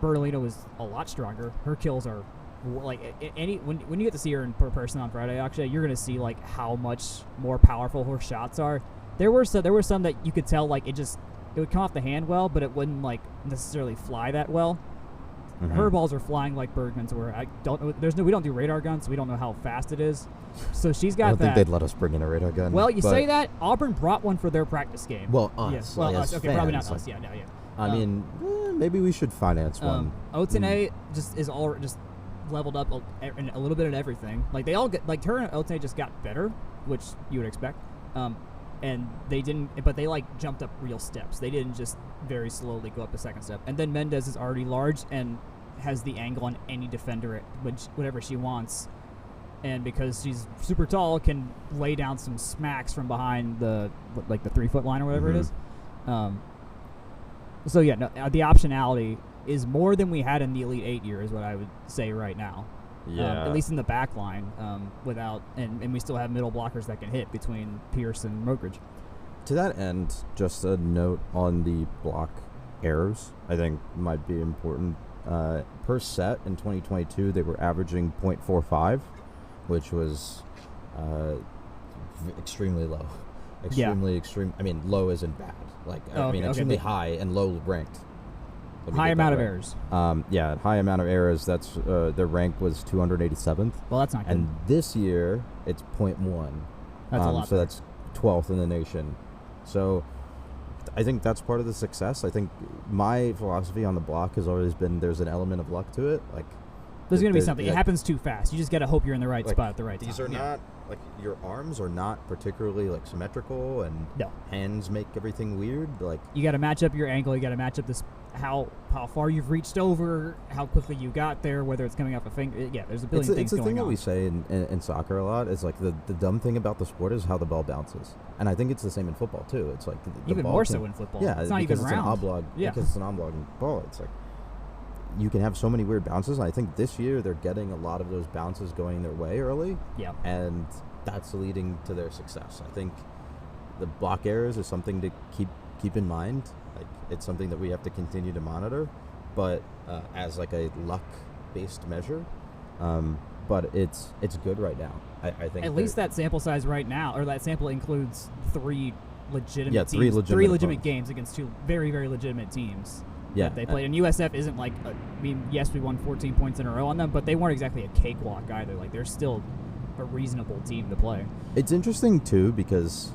Bertolino was a lot stronger. Her kills are when you get to see her in person on Friday, actually, you're gonna see like how much more powerful her shots are. There were some that you could tell like it would come off the hand well, but it wouldn't like necessarily fly that well. Mm-hmm. Her balls are flying like Bergman's, where I don't know. We don't do radar guns, so we don't know how fast it is. So she's got that. I don't think they'd let us bring in a radar gun. Well, say that. Auburn brought one for their practice game. Well, us. Yeah. Well, us. Okay, fans, probably not us. Yeah. I mean, maybe we should finance one. Otene just leveled up a little bit at everything. Like they all get her and Otene just got better, which you would expect. And they didn't, but they like jumped up real steps. They didn't just very slowly go up a second step. And then Mendez is already large and has the angle on any defender whatever she wants. And because she's super tall, can lay down some smacks from behind the 3-foot line or whatever it is. The optionality is more than we had in the Elite 8 year, is what I would say right now. Yeah. At least in the back line, and we still have middle blockers that can hit between Pierce and Mogridge. To that end, just a note on the block errors, I think might be important. Per set in 2022, they were averaging 0.45, which was extremely low. Extreme. I mean, low isn't bad. Extremely high and low ranked. High amount of errors. High amount of errors. That's their rank was 287th. Well, that's not good. And this year, it's 0.1. That's a lot. So that's 12th in the nation. So I think that's part of the success. I think my philosophy on the block has always been there's an element of luck to it. Like there's going to be something. It happens too fast. You just got to hope you're in the right spot at the right time. These are not your arms are not particularly symmetrical, and hands make everything weird. You got to match up your angle. You got to match up this how far you've reached over, how quickly you got there, whether it's coming off a finger. Yeah, there's a billion things going on. It's the thing that we say in soccer a lot. Is the dumb thing about the sport is how the ball bounces, and I think it's the same in football too. It's the even ball more so in football. Yeah, it's not even round. An oblong. Yeah, because it's an oblong ball. It's you can have so many weird bounces. And I think this year they're getting a lot of those bounces going their way early. Yeah, and that's leading to their success. I think the block errors is something to keep in mind. Like, it's something that we have to continue to monitor, but as like a luck-based measure. But it's good right now. I think at least that sample size right now, or that sample includes three legitimate three teams, legitimate legitimate games against two very, very legitimate teams. Yeah, that they played. And USF isn't like, yes, we won 14 points in a row on them, but they weren't exactly a cakewalk either. Like, they're still a reasonable team to play. It's interesting too because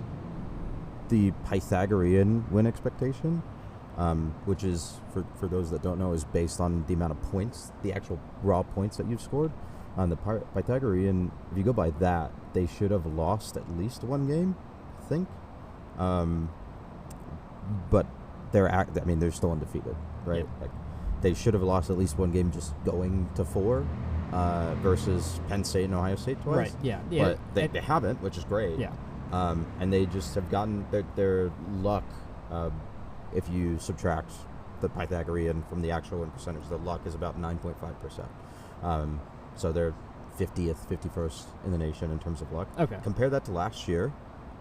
the Pythagorean win expectation, which is for those that don't know, is based on the amount of points, the actual raw points that you've scored. On the Pythagorean, if you go by that, they should have lost at least one game, I think. But they're still undefeated, right? Yeah. Like, they should have lost at least one game just going to 4 versus Penn State and Ohio State twice. Right, yeah. But they haven't, which is great. Yeah. And they just have gotten their luck, if you subtract the Pythagorean from the actual win percentage, the luck is about 9.5%. So they're 50th, 51st in the nation in terms of luck. Okay. Compare that to last year,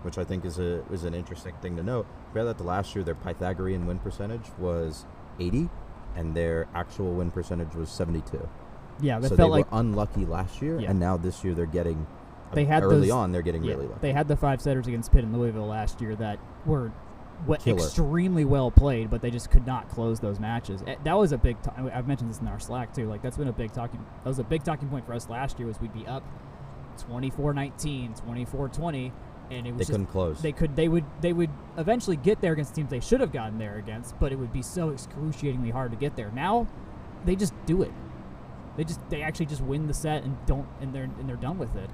which I think is an interesting thing to note. Compare that to last year, their Pythagorean win percentage was 80, and their actual win percentage was 72. Yeah, so felt they like were unlucky last year, and now this year they're getting. They had early on, they're getting really lucky. They had the 5 setters against Pitt and Louisville last year that were extremely well played, but they just could not close those matches. That was a big. I've mentioned this in our Slack too. Like, that's been a big talking. That was a big talking point for us last year. Was we'd be up 24-19, 24-20, and it was they couldn't close. They would eventually get there against teams they should have gotten there against, but it would be so excruciatingly hard to get there. Now, they just do it. They actually just win the set and they're done with it.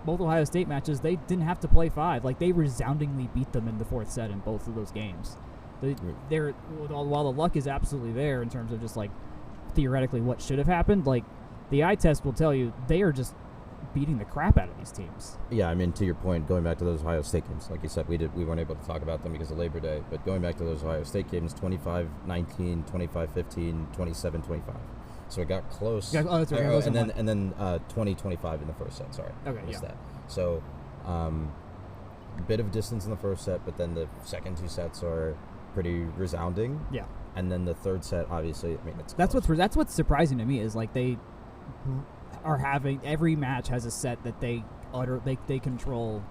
Both Ohio State matches, they didn't have to play 5. Like, they resoundingly beat them in the 4th set in both of those games. While the luck is absolutely there in terms of just like theoretically what should have happened, like, the eye test will tell you they are just beating the crap out of these teams. Yeah, I mean, to your point, going back to those Ohio State games, like you said, we weren't able to talk about them because of Labor Day, but going back to those Ohio State games, 25-19, 25-15, 27-25. So it got close. Yeah, that's right. And then 20-25 in the first set. Sorry. Okay, missed yeah. that. So a bit of distance in the first set, but then the second 2 sets are pretty resounding. Yeah. And then the third set, obviously, I mean, it's that's close. what's surprising to me is like they are having every match has a set that they control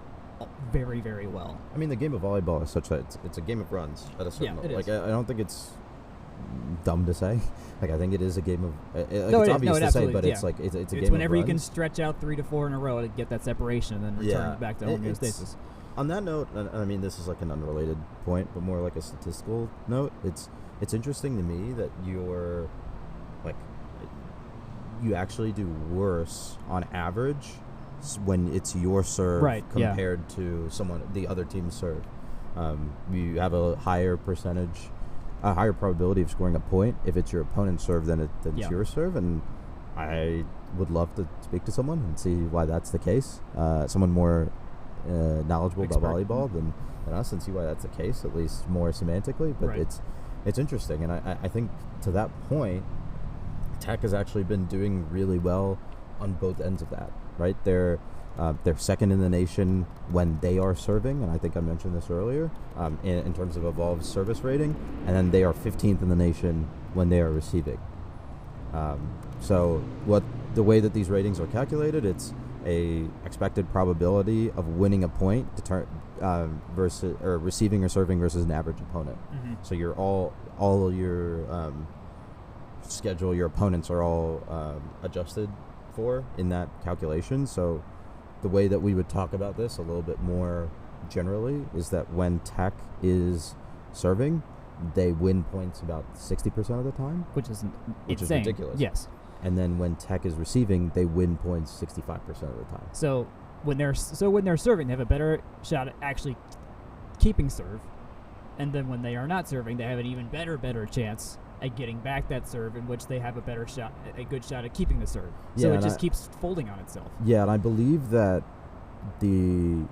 very, very well. I mean, the game of volleyball is such that it's a game of runs at a certain level. Like, I don't think it's dumb to say. Like, I think it is a game of it's obvious to say, but it's like it's a game of whenever runs. you can stretch out 3 to 4 in a row to get that separation and then return it back to homeostasis. On that note, and I mean, this is like an unrelated point, but more like a statistical note. It's interesting to me that you actually do worse on average when it's your serve compared to the other team's serve. You have a higher probability of scoring a point if it's your opponent's serve than it's your serve, and I would love to speak to someone and see why that's the case. Someone more knowledgeable about volleyball than us, and see why that's the case, at least more semantically. But it's interesting, and I think to that point, Tech has actually been doing really well on both ends of that. Right, they're second in the nation when they are serving, and I think I mentioned this earlier, in terms of Evolve's service rating, and then they are 15th in the nation when they are receiving. So the way that these ratings are calculated, it's a expected probability of winning a point versus or receiving or serving versus an average opponent. Mm-hmm. So you're all your schedule, your opponents are all adjusted for in that calculation. So the way that we would talk about this a little bit more generally is that when Tech is serving, they win points about 60% of the time, which is ridiculous. Yes. And then when Tech is receiving, they win points 65% of the time. So when they're serving, they have a better shot at actually keeping serve, and then when they are not serving, they have an even better chance at getting back that serve, in which they have a good shot at keeping the serve. So it just keeps folding on itself. Yeah, and I believe that the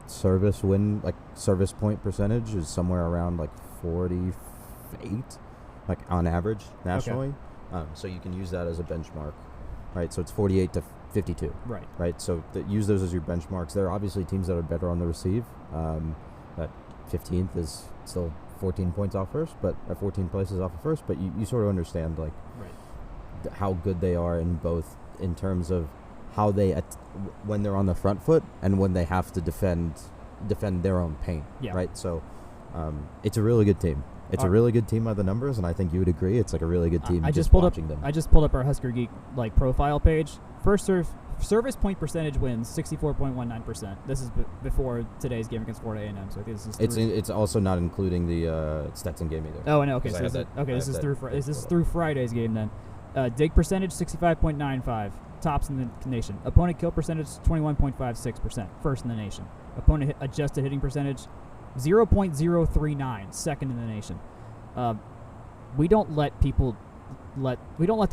service point percentage is somewhere around like 48, like on average nationally. Okay. So you can use that as a benchmark, right? So it's 48 to 52. Right. Right. So use those as your benchmarks. There are obviously teams that are better on the receive. That 15th is still 14 points off first, but 14 places off of first. But you sort of understand like how good they are in both in terms of how they when they're on the front foot and when they have to defend their own paint. Yeah. Right. So it's a really good team. It's a really good team by the numbers, and I think you would agree it's like a really good team. I just pulled watching up. them. I just pulled up our Husker Geek like profile page. First service point percentage wins 64.19%. This is before today's game against Florida A&M. So I think this is. It's also not including the Stetson game either. Oh, I know. Okay, 'Cause so this is through this is pulled through Friday's game then. Dig percentage 65.95, tops in the nation. Opponent kill percentage 21.56%, first in the nation. Opponent adjusted hitting percentage 0.039, second in the nation. We don't let the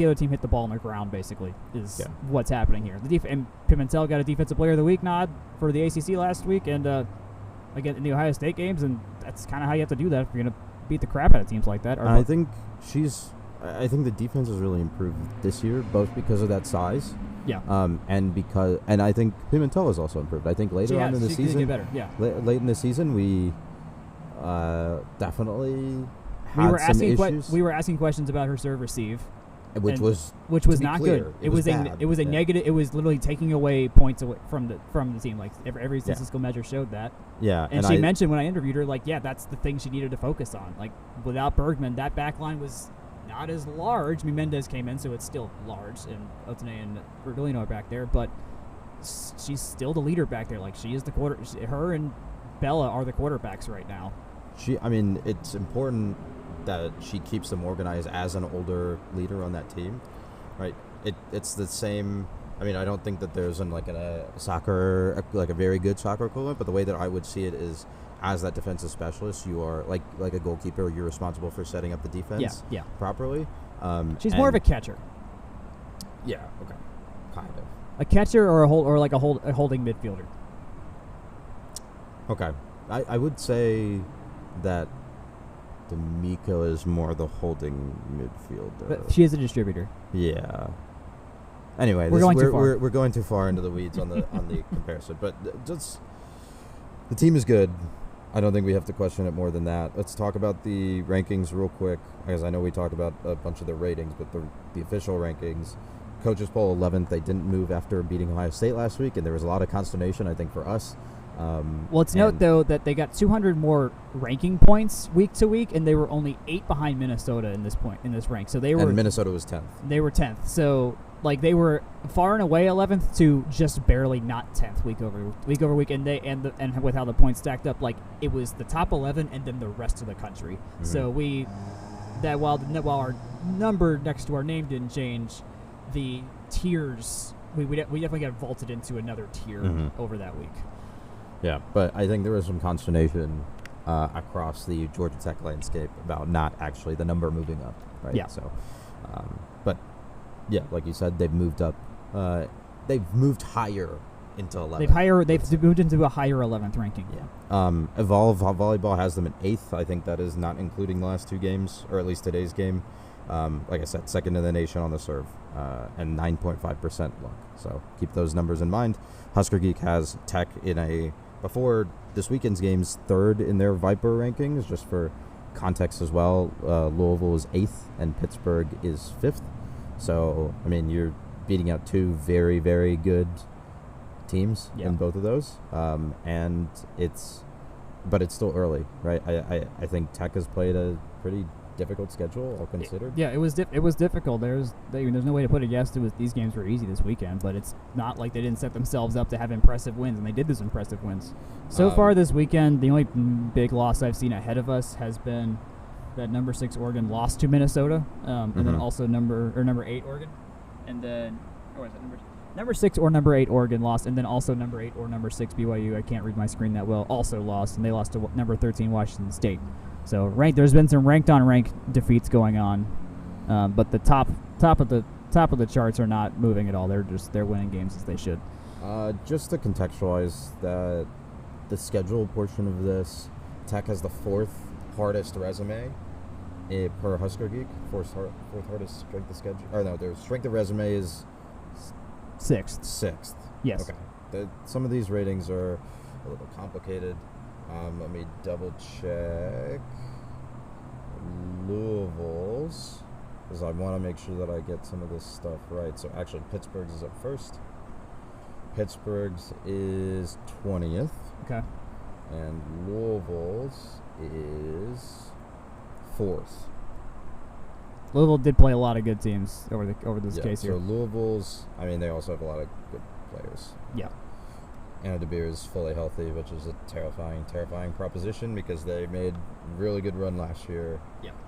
other team hit the ball on the ground. Basically, is what's happening here. And Pimentel got a Defensive Player of the Week nod for the ACC last week, and again in the Ohio State games, and that's kind of how you have to do that if you're gonna beat the crap out of teams like that. I think the defense has really improved this year, both because of that size. Yeah. And I think Pimentel has also improved. I think later on in the season, get better. Yeah. Late in the season, we definitely had some issues. We were asking questions about her serve receive, which was not clear, good. It was bad. a negative. It was literally taking away points away from the team. Like every statistical measure showed that. Yeah. And she mentioned when I interviewed her, like, that's the thing she needed to focus on. Like without Bergman, that back line was not as large. I mean, Mendez came in, so it's still large, and Otene and Rodolino are back there, but she's still the leader back there. Like she is the her and Bella are the quarterbacks right now. It's important that she keeps them organized as an older leader on that team, right? It's the same. I mean, I don't think that there's a very good soccer equivalent, but the way that I would see it is, as that defensive specialist, you are like a goalkeeper. You're responsible for setting up the defense properly. She's more of a catcher. Yeah. Okay. Kind of. A catcher or a holding midfielder. Okay. I would say that D'Amico is more the holding midfielder. But she is a distributor. Yeah. Anyway, we're going too far into the weeds on the comparison, but just the team is good. I don't think we have to question it more than that. Let's talk about the rankings real quick, because I know we talked about a bunch of the ratings, but the official rankings. Coaches poll 11th. They didn't move after beating Ohio State last week, and there was a lot of consternation, I think, for us. Let's note, though, that they got 200 more ranking points week to week, and they were only 8 behind Minnesota in this rank. So they were. And Minnesota was 10th. They were 10th. So they were far and away 11th to just barely not 10th week over week, and and with how the points stacked up, it was the top 11 and then the rest of the country. Mm-hmm. So while our number next to our name didn't change, the tiers we definitely got vaulted into another tier over that week. Yeah, but I think there was some consternation across the Georgia Tech landscape about not actually the number moving up, right? Yeah. So, but yeah, like you said, they've moved up. They've moved higher into 11. They've moved into a higher 11th ranking. Yeah. Evolve Volleyball has them at 8th. I think that is not including the last two games, or at least today's game. Like I said, second in the nation on the serve, and 9.5% luck. So keep those numbers in mind. Husker Geek has Tech before this weekend's games, 3rd in their Viper rankings, just for context as well. Louisville is 8th and Pittsburgh is 5th. So, I mean, you're beating out two very, very good teams in both of those. But it's still early, right? I think Tech has played a pretty difficult schedule, all considered. Yeah, it was difficult. There's no way to put it. Yes, these games were easy this weekend, but it's not like they didn't set themselves up to have impressive wins, and they did those impressive wins. So far this weekend, the only big loss I've seen ahead of us has been that number 6 Oregon lost to Minnesota, and then also number 8 Oregon, and then number 6 or number 8 Oregon lost, and then also number 8 or number 6 BYU. I can't read my screen that well. Also lost, and they lost to number 13 Washington State. So there's been some ranked on ranked defeats going on, but the top of the charts are not moving at all. They're winning games as they should. Just to contextualize the schedule portion of this, Tech has the 4th hardest resume per Husker Geek. Fourth hardest strength of schedule. Or no, their strength of resume is Sixth. Sixth. Yes. Okay. Some of these ratings are a little complicated. Let me double check Louisville's, because I want to make sure that I get some of this stuff right. So actually, Pittsburgh's is up first. Pittsburgh's is 20th. Okay. And Louisville's is 4th. Louisville did play a lot of good teams over this case so here. Louisville's, I mean, they also have a lot of good players. Yeah. Anna DeBeer is fully healthy, which is a terrifying proposition because they made a really good run last year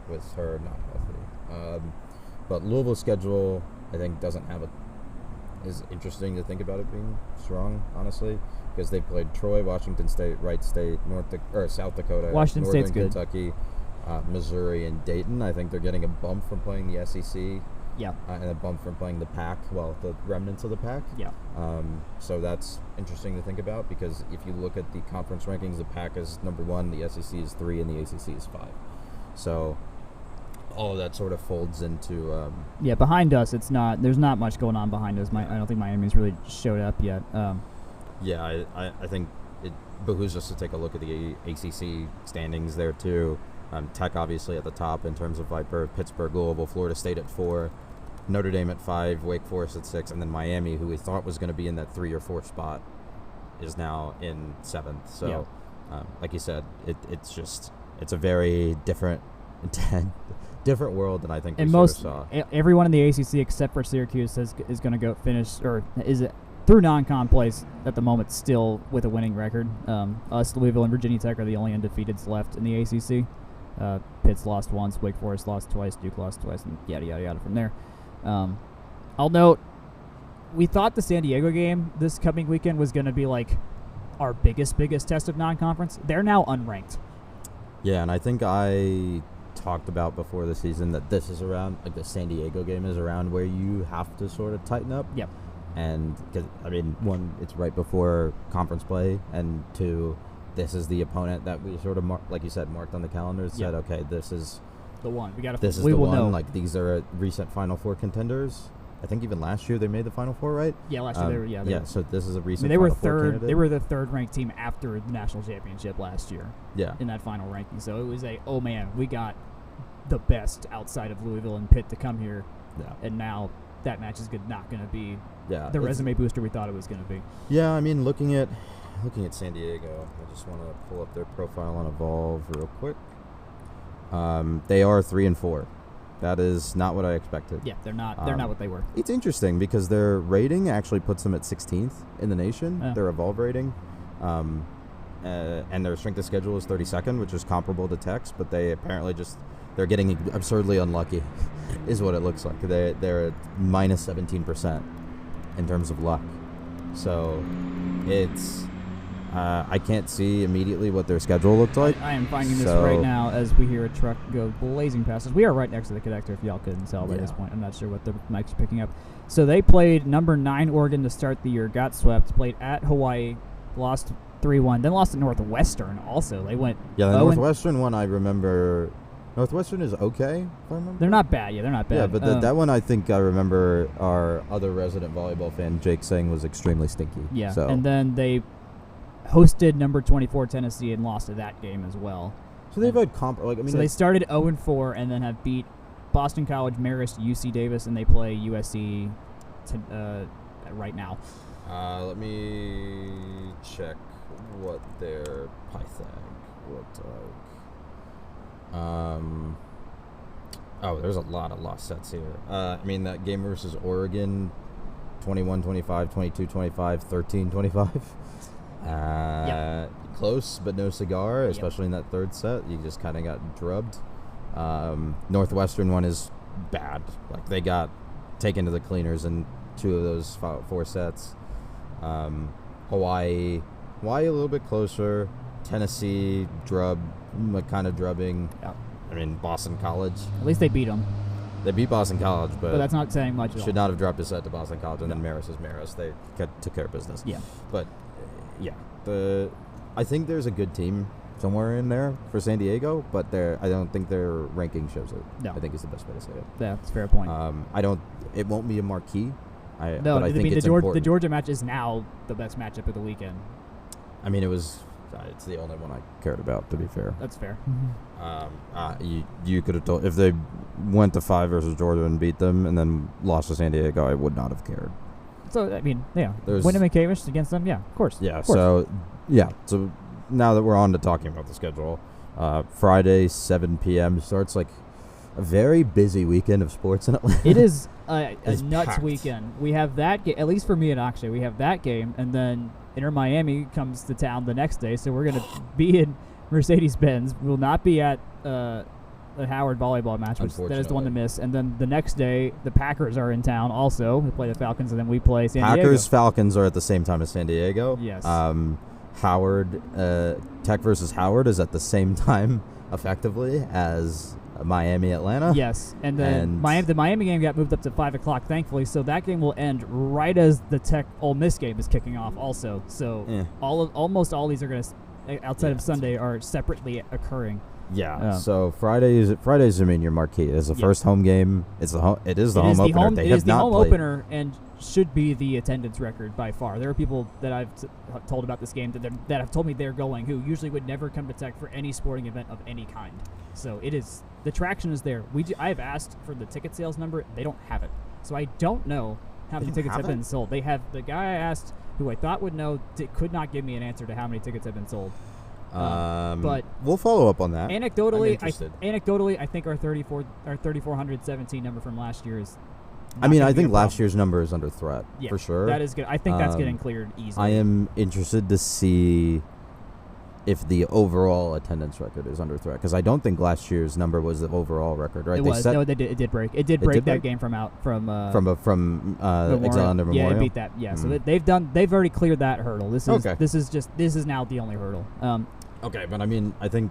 with her not healthy. But Louisville's schedule, I think, is interesting to think about it being strong, honestly, because they played Troy, Washington State, Wright State, South Dakota, Washington Northern State's good. Kentucky, Missouri, and Dayton. I think they're getting a bump from playing the SEC. Yeah. And a bump from playing the Pac, the remnants of the Pac. Yeah. So that's interesting to think about because if you look at the conference rankings, the Pac is number 1, the SEC is 3, and the ACC is 5. So all of that sort of folds into. Behind us, there's not much going on behind us. I don't think Miami's really showed up yet. I think it behooves us to take a look at the ACC standings there too. Tech obviously at the top in terms of Viper, Pittsburgh, Louisville, Florida State at 4, Notre Dame at 5, Wake Forest at 6, and then Miami, who we thought was going to be in that 3 or 4 spot, is now in 7th. So, like you said, it's a very different world than I think we saw. Everyone in the ACC except for Syracuse is going to go finish, or is it through non-con plays at the moment still with a winning record. Us, Louisville, and Virginia Tech are the only undefeateds left in the ACC. Pitt's lost once, Wake Forest lost twice, Duke lost twice, and yada, yada, yada from there. I'll note, we thought the San Diego game this coming weekend was going to be like our biggest test of non-conference. They're now unranked. Yeah, and I think I talked about before the season that this is around, like the San Diego game is around where you have to sort of tighten up. Yep. And, because, I mean, 1, it's right before conference play, and 2, this is the opponent that we sort of, like you said, marked on the calendar, said, okay, this is the one. This is the one. Know. Like, these are recent Final Four contenders. I think even last year they made the Final Four, right? Yeah, last year they were. So this is a recent. They were Final Four candidate. They were the 3rd ranked team after the national championship last year. Yeah. In that final ranking, so it was oh man, we got the best outside of Louisville and Pitt to come here. Yeah. And now that match is not going to be the resume booster we thought it was going to be. Yeah, I mean, looking at San Diego, I just want to pull up their profile on Evolve real quick. They are 3-4. That is not what I expected. Yeah, they're not. They're not what they were. It's interesting because their rating actually puts them at 16th in the nation. Their Evolve rating, and their strength of schedule is 32nd, which is comparable to Tech's. But they apparently they're getting absurdly unlucky, is what it looks like. They're at minus 17% in terms of luck. So it's. I can't see immediately what their schedule looked like. I am finding this right now as we hear a truck go blazing past us. We are right next to the connector, if y'all couldn't tell by this point. I'm not sure what the mic's picking up. So they played number 9 Oregon to start the year, got swept, played at Hawaii, lost 3-1, then lost to Northwestern also. They went the Northwestern one I remember. Northwestern is okay, if I remember. They're not bad. Yeah, they're not bad. Yeah, but that one I think I remember our other resident volleyball fan, Jake, saying was extremely stinky. Yeah, so. And then they hosted number 24 Tennessee and lost to that game as well. So they've had so they started 0-4 and then have beat Boston College, Marist, UC Davis, and they play USC right now. Let me check what their Pythag looked like. There's a lot of lost sets here. I mean, that game versus Oregon, 21-25, 22-25, 13-25. Close, but no cigar, especially in that 3rd set. You just kind of got drubbed. Northwestern one is bad. Like, they got taken to the cleaners in 2 of those 4 sets. Hawaii a little bit closer. Tennessee, kind of drubbing. Yeah. I mean, Boston College. At least they beat them. They beat Boston College, but that's not saying much at all. Should not have dropped a set to Boston College, and then Marist is Marist. They took care of business. Yeah. But, I think there's a good team somewhere in there for San Diego, but I don't think their ranking shows it. No. I think is the best way to say it. Yeah, that's a fair point. It won't be a marquee No, but I I think mean it's the important. Georgia match is now the best matchup of the weekend. I mean, it's the only one I cared about, to be fair. That's fair. You could have told if they went to 5 versus Georgia and beat them, and then lost to San Diego, I would not have cared. So I mean, yeah, There's- Wyndham and Camish against them, yeah, of course. Yeah. of course. So now that we're on to talking about the schedule, Friday 7 p.m. starts like a very busy weekend of sports in Atlanta. It is a It's nuts packed. weekend. We have that game, at least for me and Akshay. We have that game, and then Inter Miami comes to town the next day, so we're going to be in Mercedes-Benz. We will not be at the Howard volleyball match, which that is the one to Unfortunately. miss. And then the next day, the Packers are in town also. We play the Falcons, and then we play San Diego. Packers Falcons are at the same time as San Diego. Yes. Howard Tech versus Howard is at the same time effectively as Miami Atlanta. Yes, and then And- the Miami game got moved up to 5 o'clock, thankfully, so that game will end right as the Tech Ole Miss game is kicking off also. So almost all these are going to, outside of Sunday, are separately occurring. Yeah. So Fridays, I mean, your marquee is the first home game. It is the home opener. They It have is the not home played. opener and should be the attendance record by far. There are people that I've told about this game that have told me they're going who usually would never come to Tech for any sporting event of any kind. So it is, the traction is there. I have asked for the ticket sales number. They don't have it. So I don't know how many tickets have been sold. They have, the guy I asked who I thought would know could not give me an answer to how many tickets have been sold. But we'll follow up on that. Anecdotally, I'm interested. I think our 3,417 number from last year is. I mean, not I gonna be a think last problem. year's number is under threat Yeah, for sure. That is good. I think that's getting cleared easily. I am interested to see if the overall attendance record is under threat, because I don't think last year's number was the overall record, right? It was. No, they did. It did break. It did break that game from Exile Under Memorial. Yeah, it beat that. Yeah, so they've already cleared that hurdle. This is now the only hurdle. Okay, but I mean, I think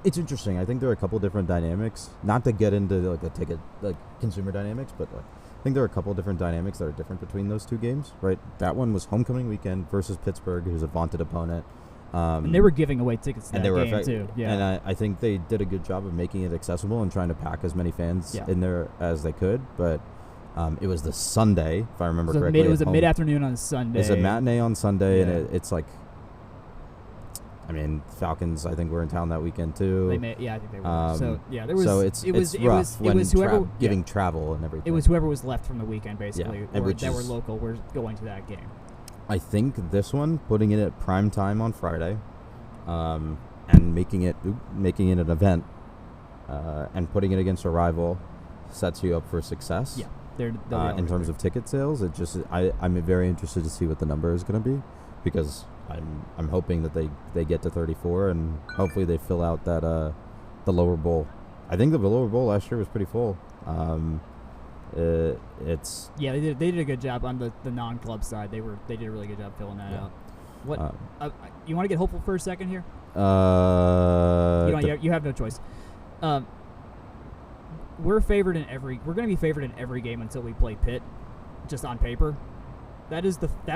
it's interesting. I think there are a couple different dynamics. Not to get into like the ticket, like consumer dynamics, but like I think there are a couple different dynamics that are different between those two games. Right, that one was homecoming weekend versus Pittsburgh, who's a vaunted opponent. And they were giving away tickets to that game too. Yeah, and I think they did a good job of making it accessible and trying to pack as many fans in there as they could. But it was the Sunday, if I remember correctly. It was a mid-afternoon on Sunday. It's a matinee on Sunday, and it's like. I mean, Falcons, I think, were in town that weekend too. I think they were. There was. So it's rough when giving travel and everything. It was whoever was left from the weekend, basically, that were local, were going to that game. I think this one, putting it at prime time on Friday, and making it an event, and putting it against a rival, sets you up for success. Yeah, in terms of ticket sales, I'm very interested to see what the number is going to be, because I'm hoping that they get to 34 and hopefully they fill out that the lower bowl. I think the lower bowl last year was pretty full. They did a good job on the non-club side. They did a really good job filling that out. What you want to get hopeful for a second here? You have no choice. We're going to be favored in every game until we play Pitt, just on paper. That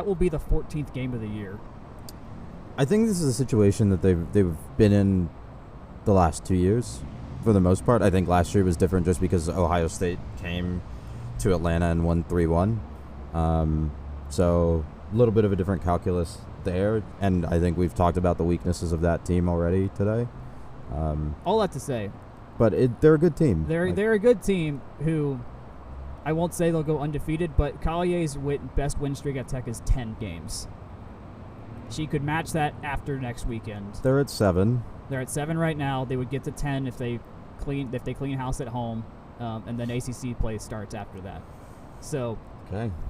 will be the 14th game of the year. I think this is a situation that they've been in the last 2 years, for the most part. I think last year was different just because Ohio State came to Atlanta and won 3-1. So a little bit of a different calculus there, and I think we've talked about the weaknesses of that team already today. All that to say, but they're a good team. They're a good team who, I won't say they'll go undefeated, but Collier's best win streak at Tech is 10 games. She could match that after next weekend. They're at 7. They're at 7 right now. They would get to 10 if they clean house at home, and then ACC play starts after that. So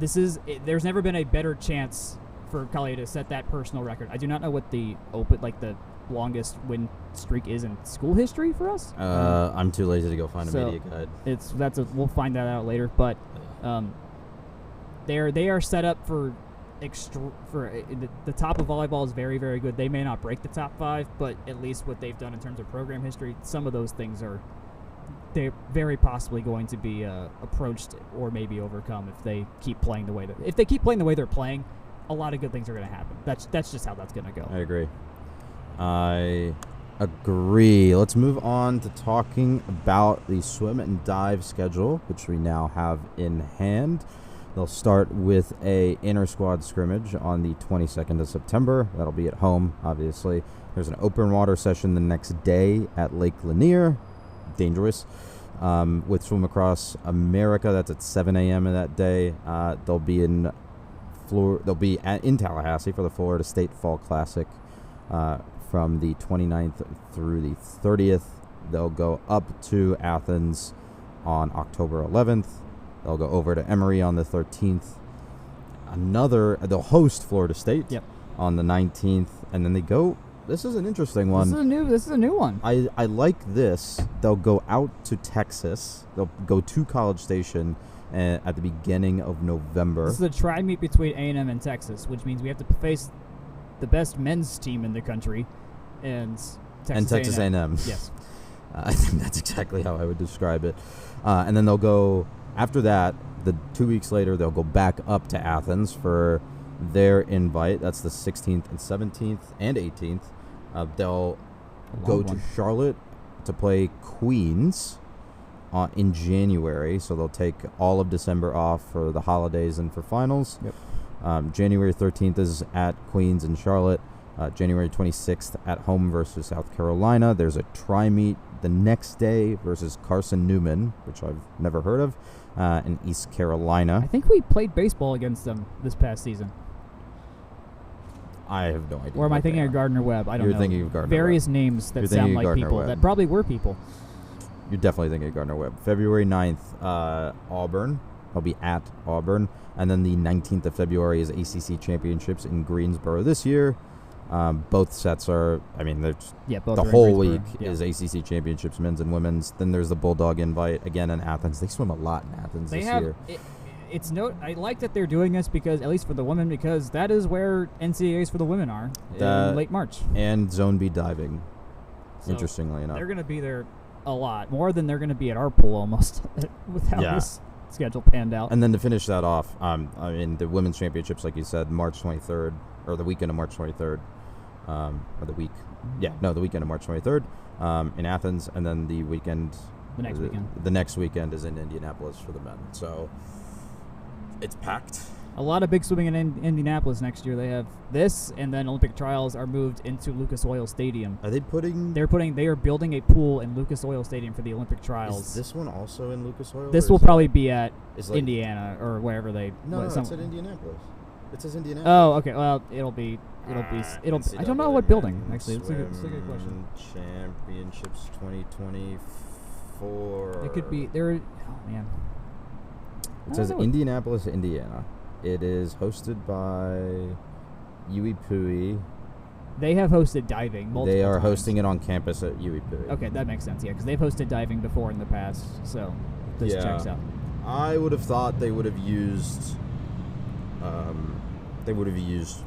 there's never been a better chance for Collier to set that personal record. I do not know what the longest win streak is in school history for us. I'm too lazy to go find a media guide. We'll find that out later. But they are set up for the top of volleyball is very, very good. They may not break the top 5, but at least what they've done in terms of program history, some of those things they're very possibly going to be approached or maybe overcome if they keep playing the way they're playing. A lot of good things are going to happen. That's just how that's going to go. I agree. I Agree. Let's move on to talking about the swim and dive schedule, which we now have in hand. They'll start with a inter-squad scrimmage on the 22nd of September. That'll be at home, obviously. There's an open water session the next day at Lake Lanier. Dangerous. With Swim Across America, that's at 7 a.m. of that day. They'll be in Tallahassee for the Florida State Fall Classic from the 29th through the 30th. They'll go up to Athens on October 11th. They'll go over to Emory on the 13th. They'll host Florida State on the 19th, and then they go. This is an interesting one. This is a new one. I like this. They'll go out to Texas. They'll go to College Station at the beginning of November. This is a tri-meet between A&M and Texas, which means we have to face the best men's team in the country and Texas A&M. Yes. I think that's exactly how I would describe it. And then they'll go, after that, 2 weeks later, they'll go back up to Athens for their invite. That's the 16th and 17th and 18th. They'll go to Charlotte to play Queens in January. So they'll take all of December off for the holidays and for finals. Yep. January 13th is at Queens in Charlotte. January 26th at home versus South Carolina. There's a tri-meet the next day versus Carson Newman, which I've never heard of, in East Carolina. I think we played baseball against them this past season. I have no idea. Or am I thinking of Gardner Webb? I don't know. You're thinking of Gardner Various Webb. names that You're sound thinking of like Gardner people Webb. that probably were people. You're definitely thinking of Gardner Webb. February 9th, Auburn. I'll be at Auburn. And then the 19th of February is ACC Championships in Greensboro this year. Both sets are, both the are in whole Greensboro. week Yeah. is ACC Championships, men's and women's. Then there's the Bulldog invite, again in Athens. They swim a lot in Athens this year. I like that they're doing this because, at least for the women, because that is where NCAAs for the women are in late March. And Zone B diving, So interestingly enough. They're going to be there a lot, more than they're going to be at our pool almost, with how this schedule panned out. And then to finish that off, the women's championships, like you said, March 23rd, or the weekend of March 23rd, the weekend of March 23rd in Athens, and then the next weekend is in Indianapolis for the men. So it's packed. A lot of big swimming in Indianapolis next year. They have this, and then Olympic trials are moved into Lucas Oil Stadium. Are they putting? They are building a pool in Lucas Oil Stadium for the Olympic trials. Is this one also in Lucas Oil? This will probably be at Indiana or wherever they. No, it's at Indianapolis. It says Indianapolis. Oh, okay. Well, it'll be. I don't know what building actually. It's a good question. Championships 2024. It could be there. Oh man. It says Indianapolis, Indiana. It is hosted by UEPUI. They have hosted diving multiple They are times. hosting it on campus at UEPUI. Okay, that makes sense. Yeah, because they've hosted diving before in the past, so this checks out. I would have thought they would have used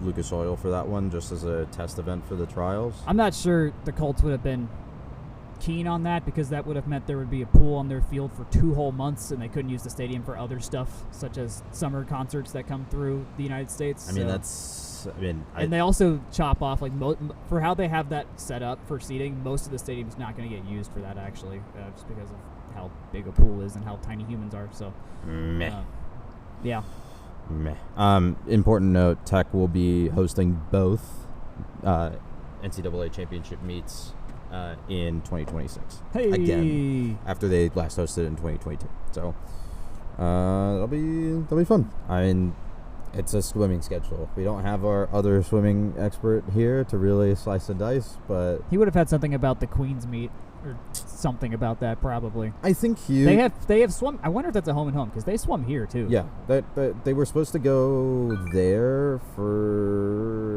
Lucas Oil for that one, just as a test event for the trials. I'm not sure the Colts would have been keen on that, because that would have meant there would be a pool on their field for 2 whole months, and they couldn't use the stadium for other stuff, such as summer concerts that come through the United States. And they also chop off, for how they have that set up for seating, most of the stadium's not going to get used for that, actually, just because of how big a pool is and how tiny humans are. So, meh. Yeah. Meh. Important note: Tech will be hosting both NCAA championship meets in 2026. Hey. Again, after they last hosted in 2022. So that'll be fun. It's a swimming schedule. We don't have our other swimming expert here to really slice and dice, but he would have had something about the Queens meet or something about that probably. I think they have swum. I wonder if that's a home and home, because they swum here too. Yeah, they were supposed to go there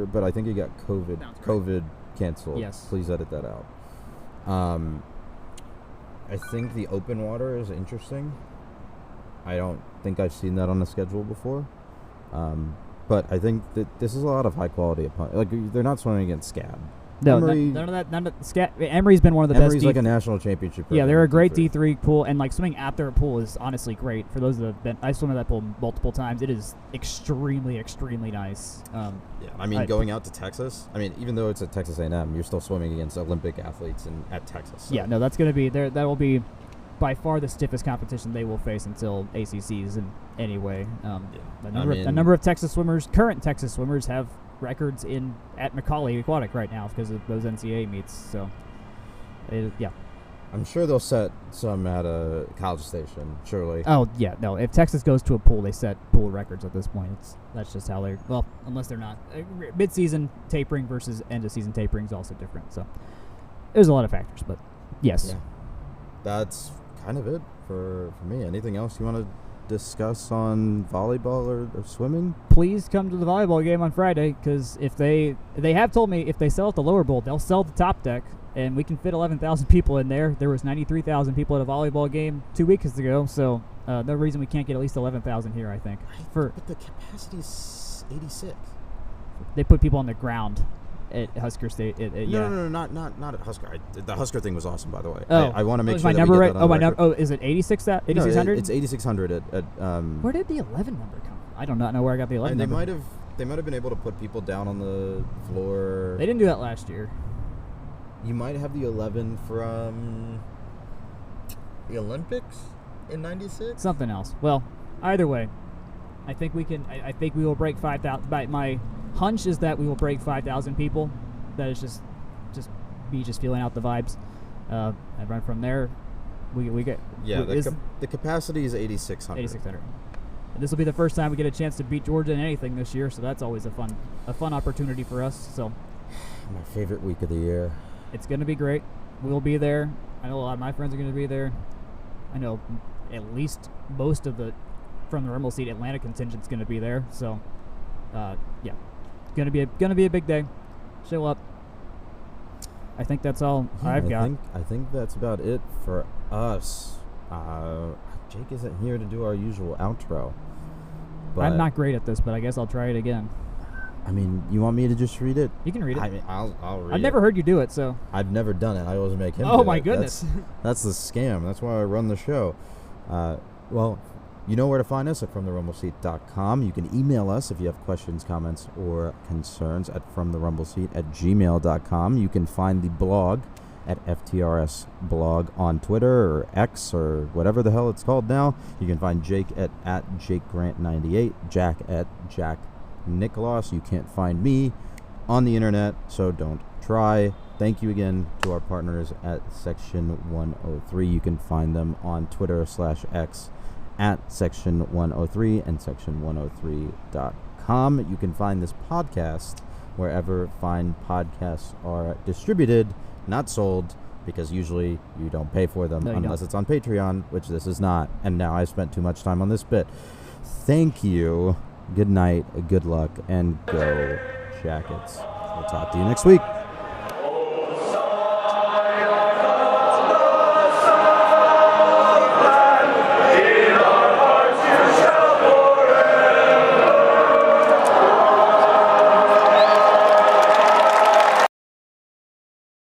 but I think he got COVID. COVID canceled. Yes. Please edit that out. I think the open water is interesting. I don't think I've seen that on the schedule before. But I think that this is a lot of high quality opponents. They're not swimming against Scab. No, Emory, None of that. Emory's been one of the best. Emory's like a national championship. Yeah, program they're a in great D3. D3 pool, and like swimming at their pool is honestly great. For those that have been, I swim at that pool multiple times. It is extremely, extremely nice. Yeah, I mean, going out to Texas. I mean, even though it's at Texas A&M, you're still swimming against Olympic athletes at Texas. So. Yeah, no, that's going to be there. That will be by far the stiffest competition they will face until ACCs. And anyway, a number of Texas swimmers, current Texas swimmers, have records at Macaulay Aquatic right now because of those NCAA meets. So, yeah. I'm sure they'll set some at a College Station, surely. Oh yeah, no. If Texas goes to a pool, they set pool records at this point. That's just how they're. Well, unless they're not. Mid-season tapering versus end-of-season tapering is also different. So there's a lot of factors, but yes. Yeah. That's kind of it for me. Anything else you want to discuss on volleyball or swimming? Please come to the volleyball game on Friday, because if they have told me if they sell at the lower bowl, they'll sell the top deck, and we can fit 11,000 people in there. There was 93,000 people at a volleyball game 2 weeks ago, so no reason we can't get at least 11,000 here, I think. But the capacity is 86. They put people on the ground at Husker State. No, not at Husker. The Husker thing was awesome, by the way. Oh, I want to make is sure my that number we right? get that on My the number. record. Oh, is it 86? 8600? No, it's 8600 at Where did the 11 number come from? I do not know where I got the 11 and number. they might have been able to put people down on the floor. They didn't do that last year. You might have the 11 from the Olympics in 96? Something else. Well, either way, I think we can. I think we will break 5,000. My hunch is that we will break 5,000 people. That is just me just feeling out the vibes. I run from there. We get the capacity is 8,600. 8,600. This will be the first time we get a chance to beat Georgia in anything this year, so that's always a fun opportunity for us. So my favorite week of the year. It's going to be great. We'll be there. I know a lot of my friends are going to be there. I know at least most of the from the Rumble Seat Atlanta contingent's going to be there. So, yeah, going to be a big day. Show up. I think that's all I've got. I think that's about it for us. Jake isn't here to do our usual outro. But I'm not great at this, but I guess I'll try it again. I mean, you want me to just read it? You can read it. I mean, I'll read it. I've never heard you do it, so. I've never done it. I always make him Oh, do my it. goodness. That's the scam. That's why I run the show. Well, you know where to find us at FromTheRumbleSeat.com. You can email us if you have questions, comments, or concerns at FromTheRumbleSeat@gmail.com. You can find the blog at FTRS blog on Twitter or X or whatever the hell it's called now. You can find Jake at JakeGrant98, Jack at Jack Nicholas. You can't find me on the internet, so don't try. Thank you again to our partners at Section 103. You can find them on Twitter/X at Section 103 and Section103.com. You can find this podcast wherever fine podcasts are distributed, not sold, because usually you don't pay for them unless it's on Patreon, which this is not. And now I've spent too much time on this bit. Thank you. Good night, good luck, and go Jackets. We'll talk to you next week.